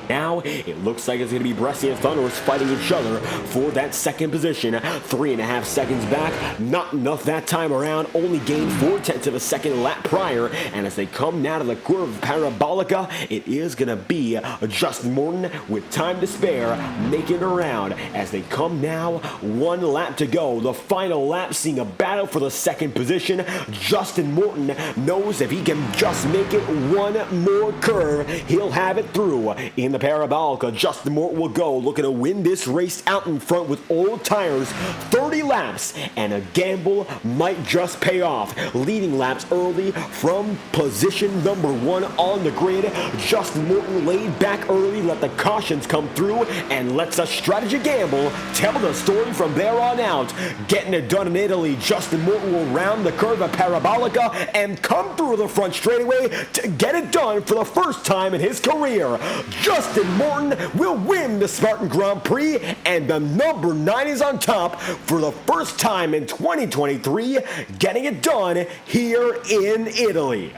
Now, it looks like it's going to be Bressi and Thunhorst fighting each other for that 2nd position. 3.5 seconds back, not enough that time around, only gained 0.4 of a second lap prior, and as they come now to the curve of Parabolica, it is going to be Justin Morton with time to spare, making it around as they come now, 1 lap to go. The final lap seeing a battle for the 2nd position. Justin Morton knows if he can just make it 1 more curve, he'll have it through. In the Parabolica, Justin Morton will go looking to win this race out in front with old tires, 30 laps, and a gamble might just pay off. Leading laps early from position number 1 on the grid. Justin Morton laid back early, let the cautions come through, and lets a strategy gamble tell the story from there on out. Getting it done in Italy, Justin Morton will round the curve of Parabolica and come through the front straightaway to get it done for the first time in his career. Justin Morton will win the Spartan Grand Prix, and the number 9 is on top for the first time in 2023, getting it done here in Italy.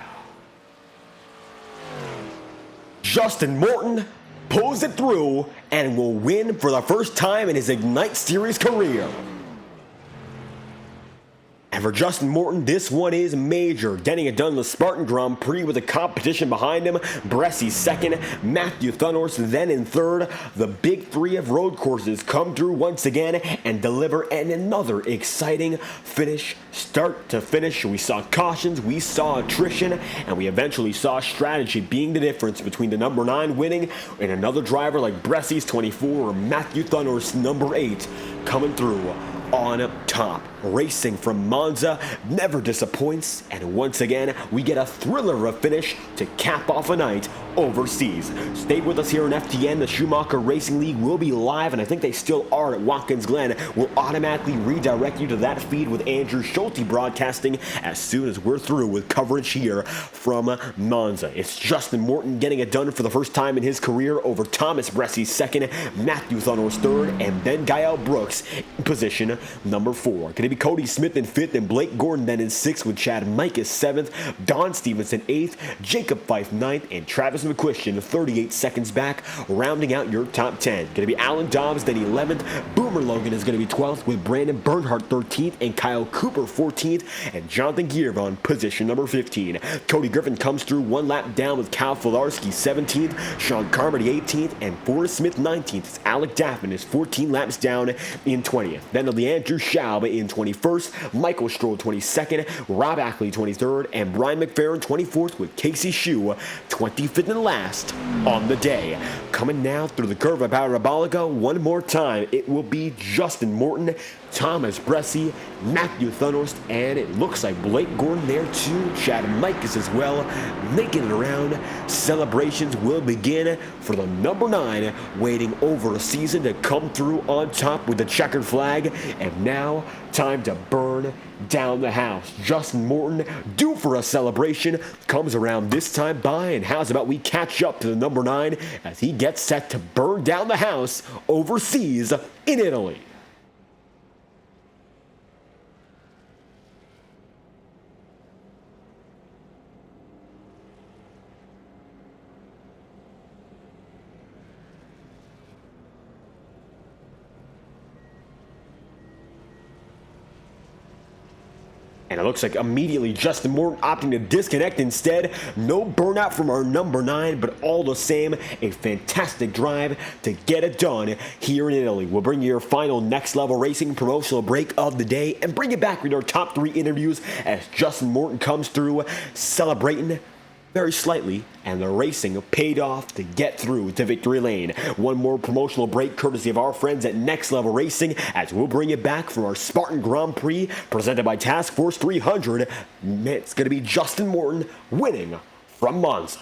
Justin Morton pulls it through, and will win for the first time in his Ignite Series career. And for Justin Morton, this one is major. Getting it done in the Spartan Grand Prix with the competition behind him. Bressie second, Matthew Thunhorst then in third. The big three of road courses come through once again and deliver another exciting finish, start to finish. We saw cautions, we saw attrition, and we eventually saw strategy being the difference between the number 9 winning and another driver like Bressie's 24 or Matthew Thunhorst's number 8 coming through on top. Racing from Monza never disappoints, and once again, we get a thriller of a finish to cap off a night overseas. Stay with us here on FTN. The Schumacher Racing League will be live, and I think they still are at Watkins Glen. We'll automatically redirect you to that feed with Andrew Schulte broadcasting as soon as we're through with coverage here from Monza. It's Justin Morton getting it done for the first time in his career over Thomas Bressie second, Matthew Thunhorst third, and then Gael Brooks in position number 4. Going to be Cody Smith in 5th, and Blake Gordon then in 6th with Chad Mikas 7th, Don Stevenson 8th, Jacob Fife 9th, and Travis McQuistion 38 seconds back, rounding out your top 10. Going to be Alan Dobbs then 11th, Boomer Logan is going to be 12th with Brandon Bernhardt 13th, and Kyle Cooper 14th, and Jonathan Giervon position number 15. Cody Griffin comes through one lap down with Cal Filarski 17th, Sean Carmody 18th, and Forrest Smith 19th. As Alec Daffin is 14 laps down in 20th. Then the Leandrew Schaub in 21st, Michael Stroll 22nd, Rob Ackley 23rd, and Brian McFerrin 24th with Casey Shue 25th and last on the day. Coming now through the curve of Parabolica one more time, it will be Justin Morton, Thomas Bressie, Matthew Thunhorst, and it looks like Blake Gordon there too, Chad Mikas as well, making it around. Celebrations will begin for the number 9, waiting over a season to come through on top with the checkered flag, and now time to burn down the house. Justin Morton, due for a celebration, comes around this time by, and how's about we catch up to the number 9 as he gets set to burn down the house overseas in Italy. And it looks like immediately Justin Morton opting to disconnect instead. No burnout from our number 9, but all the same, a fantastic drive to get it done here in Italy. We'll bring you your final Next Level Racing promotional break of the day and bring you back with our top 3 interviews as Justin Morton comes through celebrating very slightly, and the racing paid off to get through to victory lane. One more promotional break courtesy of our friends at Next Level Racing as we'll bring you back from our Spartan Grand Prix presented by Task Force 300. It's going to be Justin Morton winning from Monza.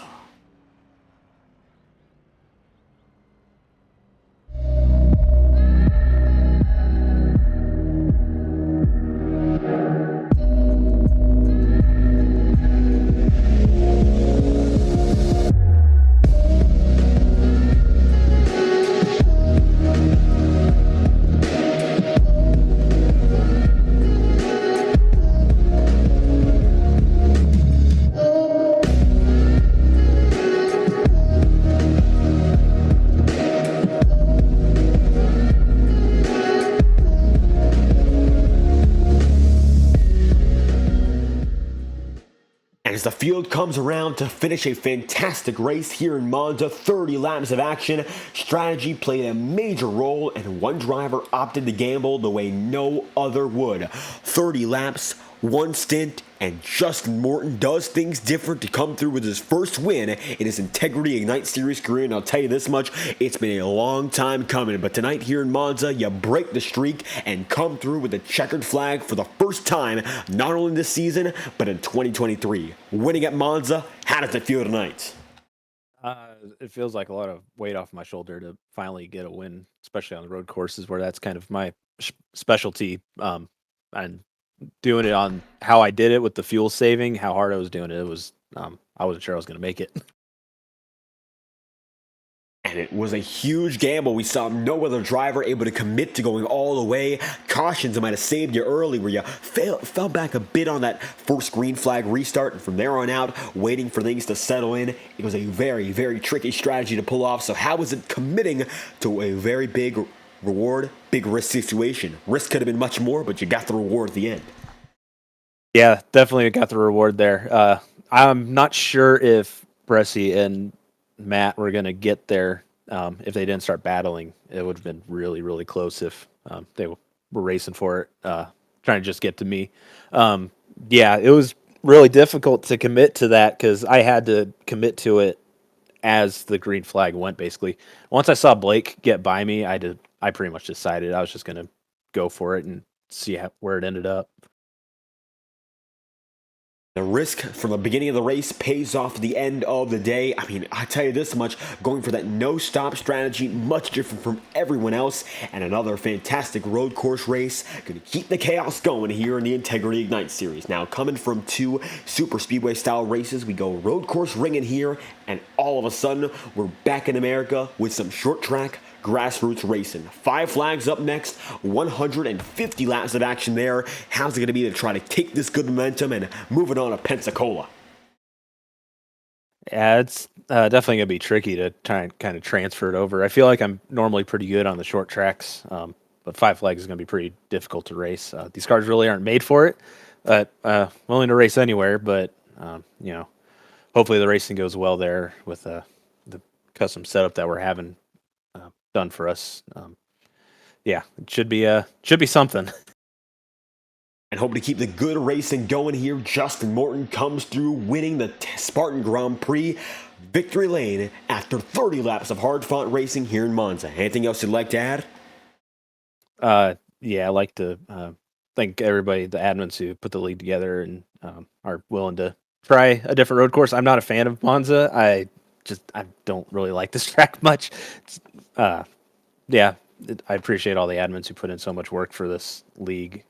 As the field comes around to finish a fantastic race here in Monza, 30 laps of action, strategy played a major role, and one driver opted to gamble the way no other would. 30 laps, one stint, and Justin Morton does things different to come through with his first win in his Integrity Ignite Series career. And I'll tell you this much, it's been a long time coming, but tonight here in Monza, you break the streak and come through with a checkered flag for the first time, not only this season, but in 2023. Winning at Monza, how does it feel tonight?
It feels like a lot of weight off my shoulder to finally get a win, especially on the road courses where that's kind of my specialty. And doing it on how I did it with the fuel saving, how hard I was doing it, it was I wasn't sure I was going to make it.
And it was a huge gamble. We saw no other driver able to commit to going all the way. Cautions might have saved you early where you fell back a bit on that first green flag restart. And from there on out, waiting for things to settle in, it was a very, very tricky strategy to pull off. So how was it committing to a very big reward, big risk situation? Risk could have been much more, but you got the reward at the end.
Yeah, definitely got the reward there. I'm not sure if Bressie and Matt were going to get there if they didn't start battling. It would have been really, really close if they were racing for it, trying to just get to me. Yeah, it was really difficult to commit to that because I had to commit to it as the green flag went, basically. Once I saw Blake get by me, I pretty much decided I was just going to go for it and see where it ended up.
The risk from the beginning of the race pays off at the end of the day. I mean, I tell you this much, going for that no-stop strategy, much different from everyone else, and another fantastic road course race. Going to keep the chaos going here in the Integrity Ignite Series. Now, coming from 2 super speedway style races, we go road course ringing here, and all of a sudden, we're back in America with some short track grassroots racing. 5 flags up next, 150 laps of action there. How's it going to be to try to take this good momentum and move it on to Pensacola?
Yeah, it's definitely going to be tricky to try and kind of transfer it over. I feel like I'm normally pretty good on the short tracks, but 5 flags is going to be pretty difficult to race. These cars really aren't made for it, but willing to race anywhere, but, hopefully the racing goes well there with the custom setup that we're having done for us. Yeah, it should be something.
And hoping to keep the good racing going here, Justin Morton comes through winning the Spartan Grand Prix victory lane after 30 laps of hard-fought racing here in Monza. Anything else you'd like to add?
Yeah, I like to thank everybody, the admins who put the league together and are willing to try a different road course. I'm not a fan of Monza. I don't really like this track much. I appreciate all the admins who put in so much work for this league.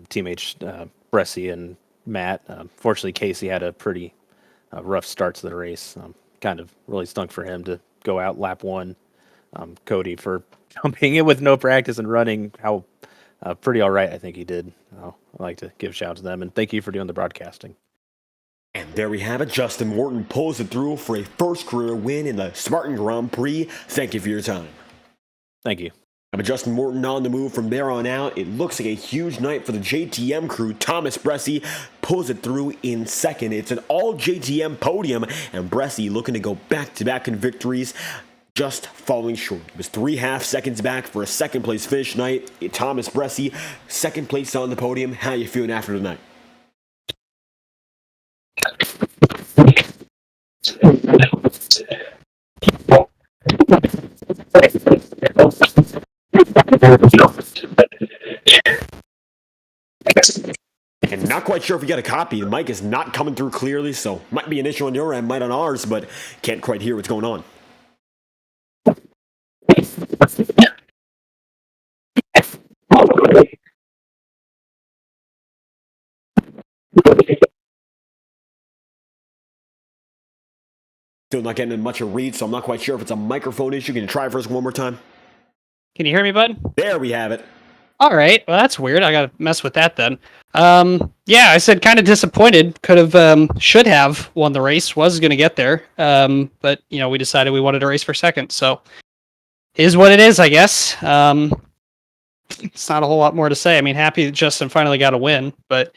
Teammates Bressie and Matt. Fortunately, Casey had a pretty rough start to the race. Kind of really stunk for him to go out lap 1. Cody for jumping in with no practice and running how pretty all right I think he did. I'd like to give a shout out to them and thank you for doing the broadcasting.
And there we have it. Justin Morton pulls it through for a first career win in the Spartan Grand Prix. Thank you for your time.
Thank you.
But Justin Morton on the move from there on out. It looks like a huge night for the JTM crew. Thomas Bressie pulls it through in second. It's an all JTM podium, and Bressie looking to go back-to-back in victories, just falling short. It was 3.5 seconds back for a second place finish night. Thomas Bressie, second place on the podium. How you feeling after tonight? And not quite sure if we got a copy. The mic is not coming through clearly, so might be an issue on your end, might on ours, but can't quite hear what's going on. Still not getting much of a read, so I'm not quite sure if it's a microphone issue. Can you try for us one more time?
Can you hear me, bud?
There we have it.
All right. Well, that's weird. I got to mess with that then. Yeah, I said kind of disappointed. Should have won the race. Was going to get there. But, we decided we wanted to race for second. So, is what it is, I guess. It's not a whole lot more to say. I mean, happy that Justin finally got a win. But,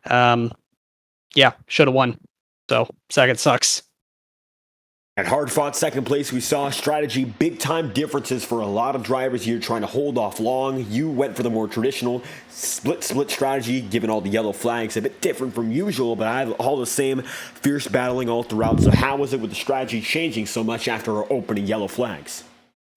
yeah, should have won. So, second sucks.
At hard-fought second place, we saw strategy, big-time differences for a lot of drivers here trying to hold off long. You went for the more traditional split strategy, given all the yellow flags. A bit different from usual, but I have all the same fierce battling all throughout. So how was it with the strategy changing so much after our opening yellow flags?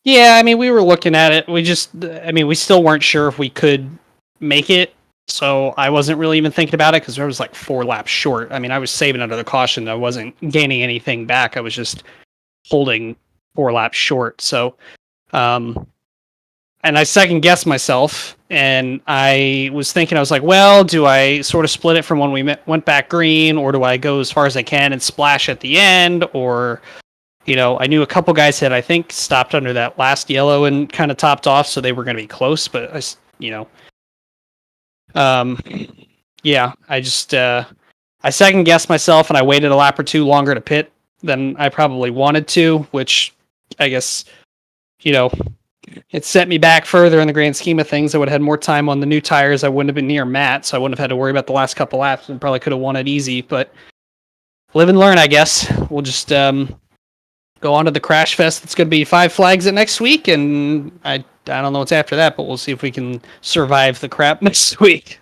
Yeah, I mean, we were looking at it. We still weren't sure if we could make it. So I wasn't really even thinking about it because there was like 4 laps short. I mean, I was saving under the caution. I wasn't gaining anything back. I was just holding 4 laps short. So, and I second guessed myself, and I was thinking, I was like, well, do I sort of split it from when we went back green, or do I go as far as I can and splash at the end, or I knew a couple guys had, I think, stopped under that last yellow and kind of topped off, so they were going to be close. But yeah, I second guessed myself, and I waited a lap or two longer to pit than I probably wanted to, which I guess it set me back further in the grand scheme of things. I would have had more time on the new tires. I wouldn't have been near Matt, so I wouldn't have had to worry about the last couple laps, and probably could have won it easy. But live and learn, I guess. We'll just go on to the Crash Fest. It's going to be 5 Flags at next week, and I don't know what's after that, but we'll see if we can survive the crap next week.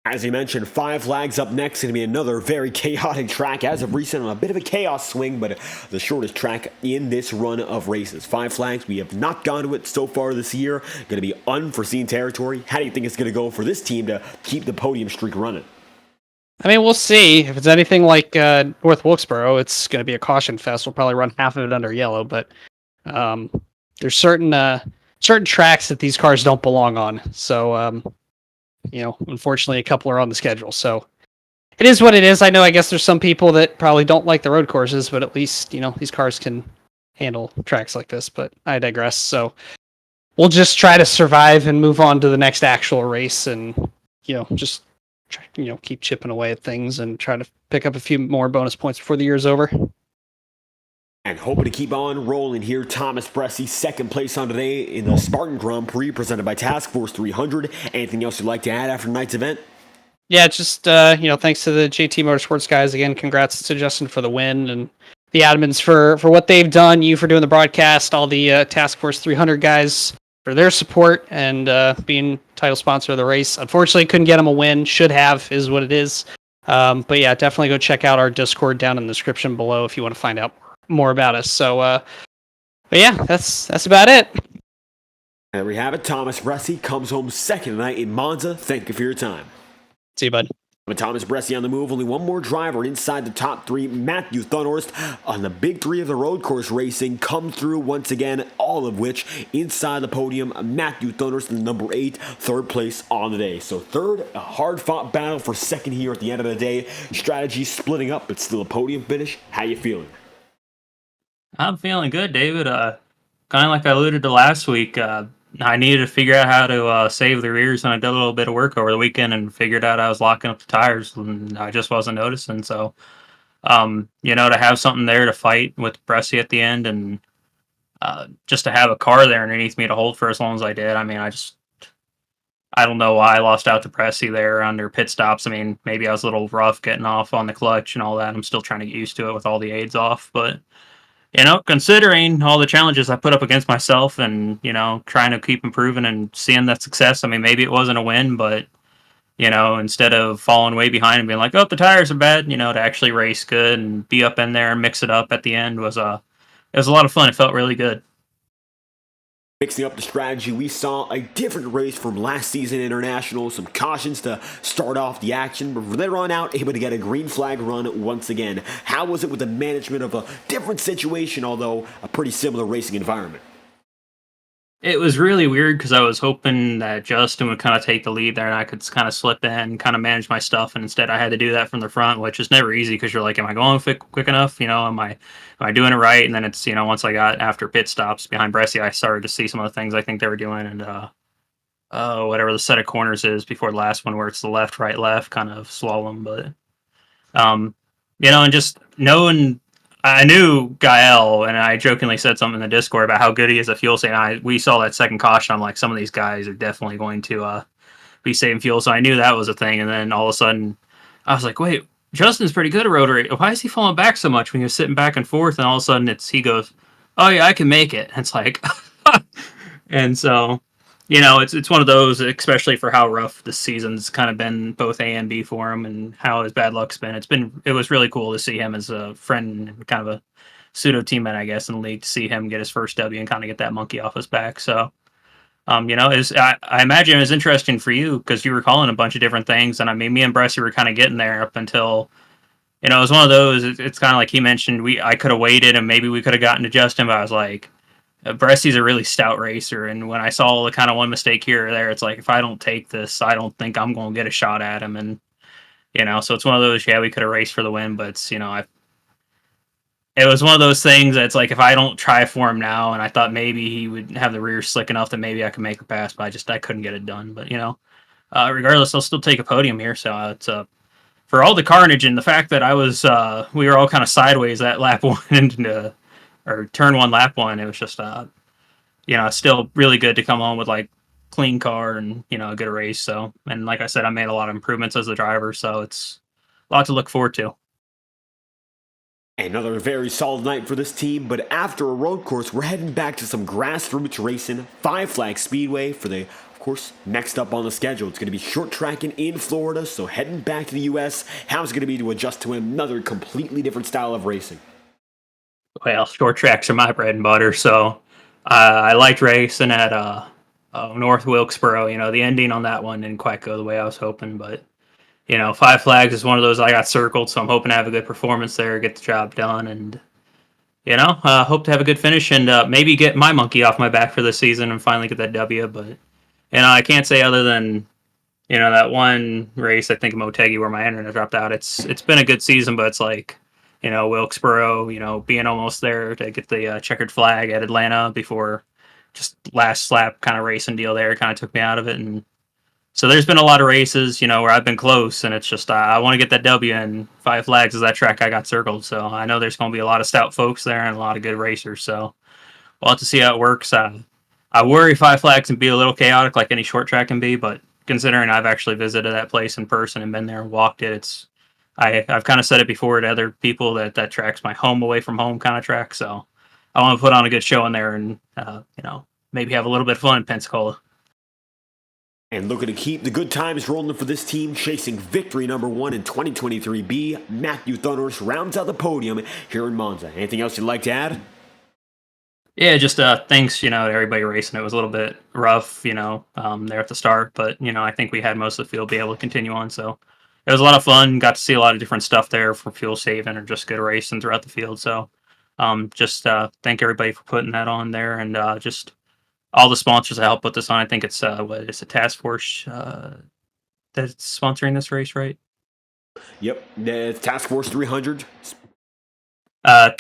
As you mentioned, 5 Flags up next. Going to be another very chaotic track as of recent on a bit of a chaos swing, but the shortest track in this run of races. 5 Flags, we have not gone to it so far this year. Going to be unforeseen territory. How do you think it's going to go for this team to keep the podium streak running?
I mean, we'll see. If it's anything like North Wilkesboro, it's going to be a caution fest. We'll probably run half of it under yellow, but there's certain tracks that these cars don't belong on. So, unfortunately, a couple are on the schedule. So it is what it is. I know, I guess there's some people that probably don't like the road courses, but at least, these cars can handle tracks like this. But I digress. So we'll just try to survive and move on to the next actual race and, just keep chipping away at things and try to pick up a few more bonus points before the year's over.
And hoping to keep on rolling here, Thomas Bressi, second place on today in the Spartan Grand Prix presented by Task Force 300. Anything else you'd like to add after tonight's event?
Yeah, just, thanks to the JT Motorsports guys. Again, congrats to Justin for the win and the admins for what they've done, you for doing the broadcast, all the Task Force 300 guys for their support and being title sponsor of the race. Unfortunately, couldn't get them a win. Should have, is what it is. But yeah, definitely go check out our Discord down in the description below if you want to find out more about us. So, but yeah, that's about it.
There we have it. Thomas Bressi comes home second tonight in Monza. Thank you for your time.
See you, bud.
With Thomas Bressi on the move, only one more driver inside the top 3. Matthew Thunhorst on the big 3 of the road course racing come through once again, all of which inside the podium. Matthew Thunhorst in number 8, third place on the day. So third, a hard-fought battle for second here at the end of the day. Strategy splitting up, but still a podium finish. How you feeling?
I'm feeling good, David. Kind of like I alluded to last week, I needed to figure out how to save the rears, and I did a little bit of work over the weekend and figured out I was locking up the tires, and I just wasn't noticing. So, to have something there to fight with Bressi at the end, and just to have a car there underneath me to hold for as long as I did. I mean, I don't know why I lost out to Bressi there under pit stops. I mean, maybe I was a little rough getting off on the clutch and all that. I'm still trying to get used to it with all the aids off, but considering all the challenges I put up against myself and, trying to keep improving and seeing that success, I mean, maybe it wasn't a win, but, instead of falling way behind and being like, oh, the tires are bad, to actually race good and be up in there and mix it up at the end was a lot of fun. It felt really good.
Mixing up the strategy, we saw a different race from last season international. Some cautions to start off the action, but from there on out, able to get a green flag run once again. How was it with the management of a different situation, although a pretty similar racing environment?
It was really weird because I was hoping that Justin would kind of take the lead there and I could kind of slip in, kind of manage my stuff. And instead I had to do that from the front, which is never easy because you're like, am I going quick enough? Am I doing it right? And then it's, once I got after pit stops behind Bressi, I started to see some of the things I think they were doing. And whatever the set of corners is before the last one where it's the left, right, left kind of slalom. But, and just knowing, I knew Gael, and I jokingly said something in the Discord about how good he is at fuel saving. We saw that second caution. I'm like, some of these guys are definitely going to be saving fuel. So I knew that was a thing. And then all of a sudden, I was like, wait, Justin's pretty good at rotary. Why is he falling back so much when he was sitting back and forth? And all of a sudden, he goes, oh yeah, I can make it. And it's like, and so, it's one of those, especially for how rough this season's kind of been, both A and B for him, and how his bad luck's been. It was really cool to see him as a friend and kind of a pseudo teammate, I guess, in the league, to see him get his first W and kind of get that monkey off his back. So, I imagine it was interesting for you because you were calling a bunch of different things, and I mean, me and Bressi were kind of getting there up until, it was one of those. It's kind of like he mentioned, I could have waited and maybe we could have gotten to Justin, but I was like, Bressi's a really stout racer, and when I saw the kind of one mistake here or there, it's like, if I don't take this, I don't think I'm going to get a shot at him. And so it's one of those, yeah, we could have raced for the win, but it's, it it was one of those things that's like, if I don't try for him now, and I thought maybe he would have the rear slick enough that maybe I could make a pass, but I couldn't get it done. But regardless, I'll still take a podium here. So it's for all the carnage and the fact that we were all kind of sideways at lap one and or turn one, lap one. It was just it's still really good to come home with like clean car and a good race. So, and like I said, I made a lot of improvements as a driver, so it's a lot to look forward to.
Another very solid night for this team, but after a road course, we're heading back to some grassroots racing, Five Flag Speedway for the, of course, next up on the schedule. It's going to be short tracking in Florida, so heading back to the U.S., how's it going to be to adjust to another completely different style of racing?
Well, short tracks are my bread and butter, so I liked racing at North Wilkesboro. The ending on that one didn't quite go the way I was hoping, but Five Flags is one of those I got circled, so I'm hoping to have a good performance there, get the job done, and hope to have a good finish and maybe get my monkey off my back for the season and finally get that W. But I can't say other than that one race, I think Motegi, where my internet dropped out. It's been a good season, but it's like Wilkesboro, being almost there to get the checkered flag at Atlanta before just last lap kind of racing deal there kind of took me out of it. And so there's been a lot of races, where I've been close, and it's just I want to get that W, and Five Flags is that track I got circled. So I know there's going to be a lot of stout folks there and a lot of good racers. So we'll have to see how it works. I worry Five Flags can be a little chaotic like any short track can be, but considering I've actually visited that place in person and been there and walked it, I've kind of said it before to other people that track's my home away from home kind of track. So I want to put on a good show in there and maybe have a little bit of fun in Pensacola.
And looking to keep the good times rolling for this team, chasing victory number 1 in 2023B, Matthew Thunderous rounds out the podium here in Monza. Anything else you'd like to add?
Yeah, just thanks, to everybody racing. It was a little bit rough, there at the start, but, I think we had most of the field be able to continue on. So it was a lot of fun. Got to see a lot of different stuff there for fuel saving or just good racing throughout the field. So just thank everybody for putting that on there, and just all the sponsors that helped put this on. I think it's it's a task force that's sponsoring this race, right?
Yep, the Task Force 300.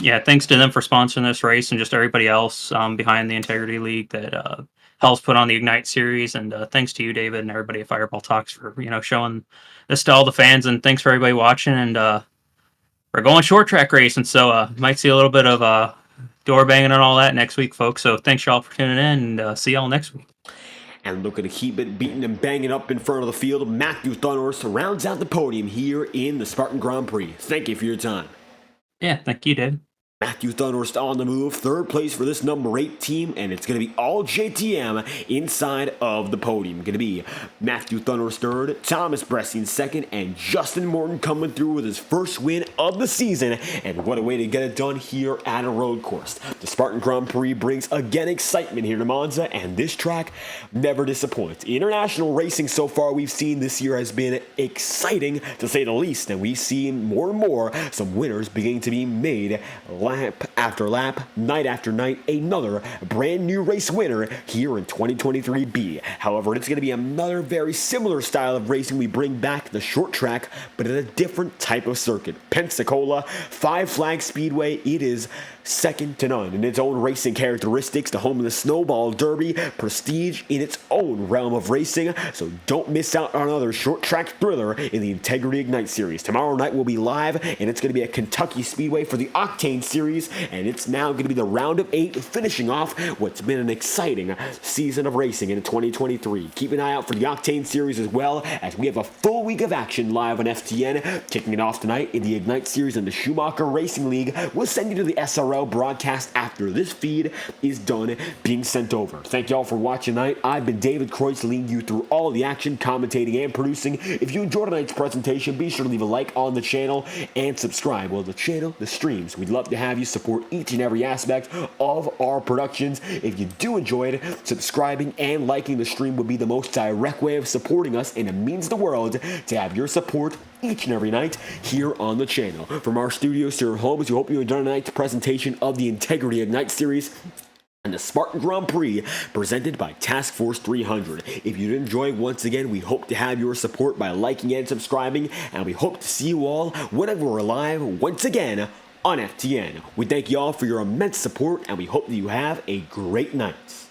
Yeah, thanks to them for sponsoring this race, and just everybody else behind the Integrity League that helps put on the Ignite series. And thanks to you, David, and everybody at Fireball Talks for showing this to all the fans. And thanks for everybody watching. And we're going short track racing, so might see a little bit of door banging and all that next week, folks. So thanks y'all for tuning in, and see y'all next week.
And looking to keep it beating and banging up in front of the field, Matthew Thunderous rounds out the podium here in the Spartan Grand Prix. Thank you for your time.
Yeah, thank you, Dave.
Matthew Thunderous on the move, third place for this number 8 team, and it's going to be all JTM inside of the podium. Going to be Matthew Thunderous third, Thomas Bressing second, and Justin Morton coming through with his first win of the season. And what a way to get it done here at a road course. The Spartan Grand Prix brings again excitement here to Monza, and this track never disappoints. International racing so far we've seen this year has been exciting to say the least, and we've seen more and more some winners beginning to be made lap after lap, night after night, another brand new race winner here in 2023B. However, it's going to be another very similar style of racing. We bring back the short track, but at a different type of circuit. Pensacola, Five Flag Speedway, it is second to none in its own racing characteristics, the home of the Snowball Derby, prestige in its own realm of racing, so don't miss out on another short track thriller in the Integrity Ignite series. Tomorrow night we'll be live, and it's going to be at Kentucky Speedway for the Octane series, and it's now going to be the round of 8, finishing off what's been an exciting season of racing in 2023. Keep an eye out for the Octane series as well, as we have a full week of action live on FTN, kicking it off tonight in the Ignite series and the Schumacher Racing League. We'll send you to the SRL broadcast after this feed is done being sent over. Thank y'all for watching tonight. I've been David Kreutz, leading you through all the action, commentating, and producing. If you enjoyed tonight's presentation, be sure to leave a like on the channel and subscribe. Well, the channel, the streams, we'd love to have you support each and every aspect of our productions. If you do enjoy it, subscribing and liking the stream would be the most direct way of supporting us, and it means the world to have your support each and every night here on the channel. From our studios to your homes, we hope you enjoyed tonight's presentation of the Integrity Ignite series and the Spartan Grand Prix presented by Task Force 300. If you did enjoy, once again, we hope to have your support by liking and subscribing, and we hope to see you all whenever we're live once again on FTN. We thank you all for your immense support, and we hope that you have a great night.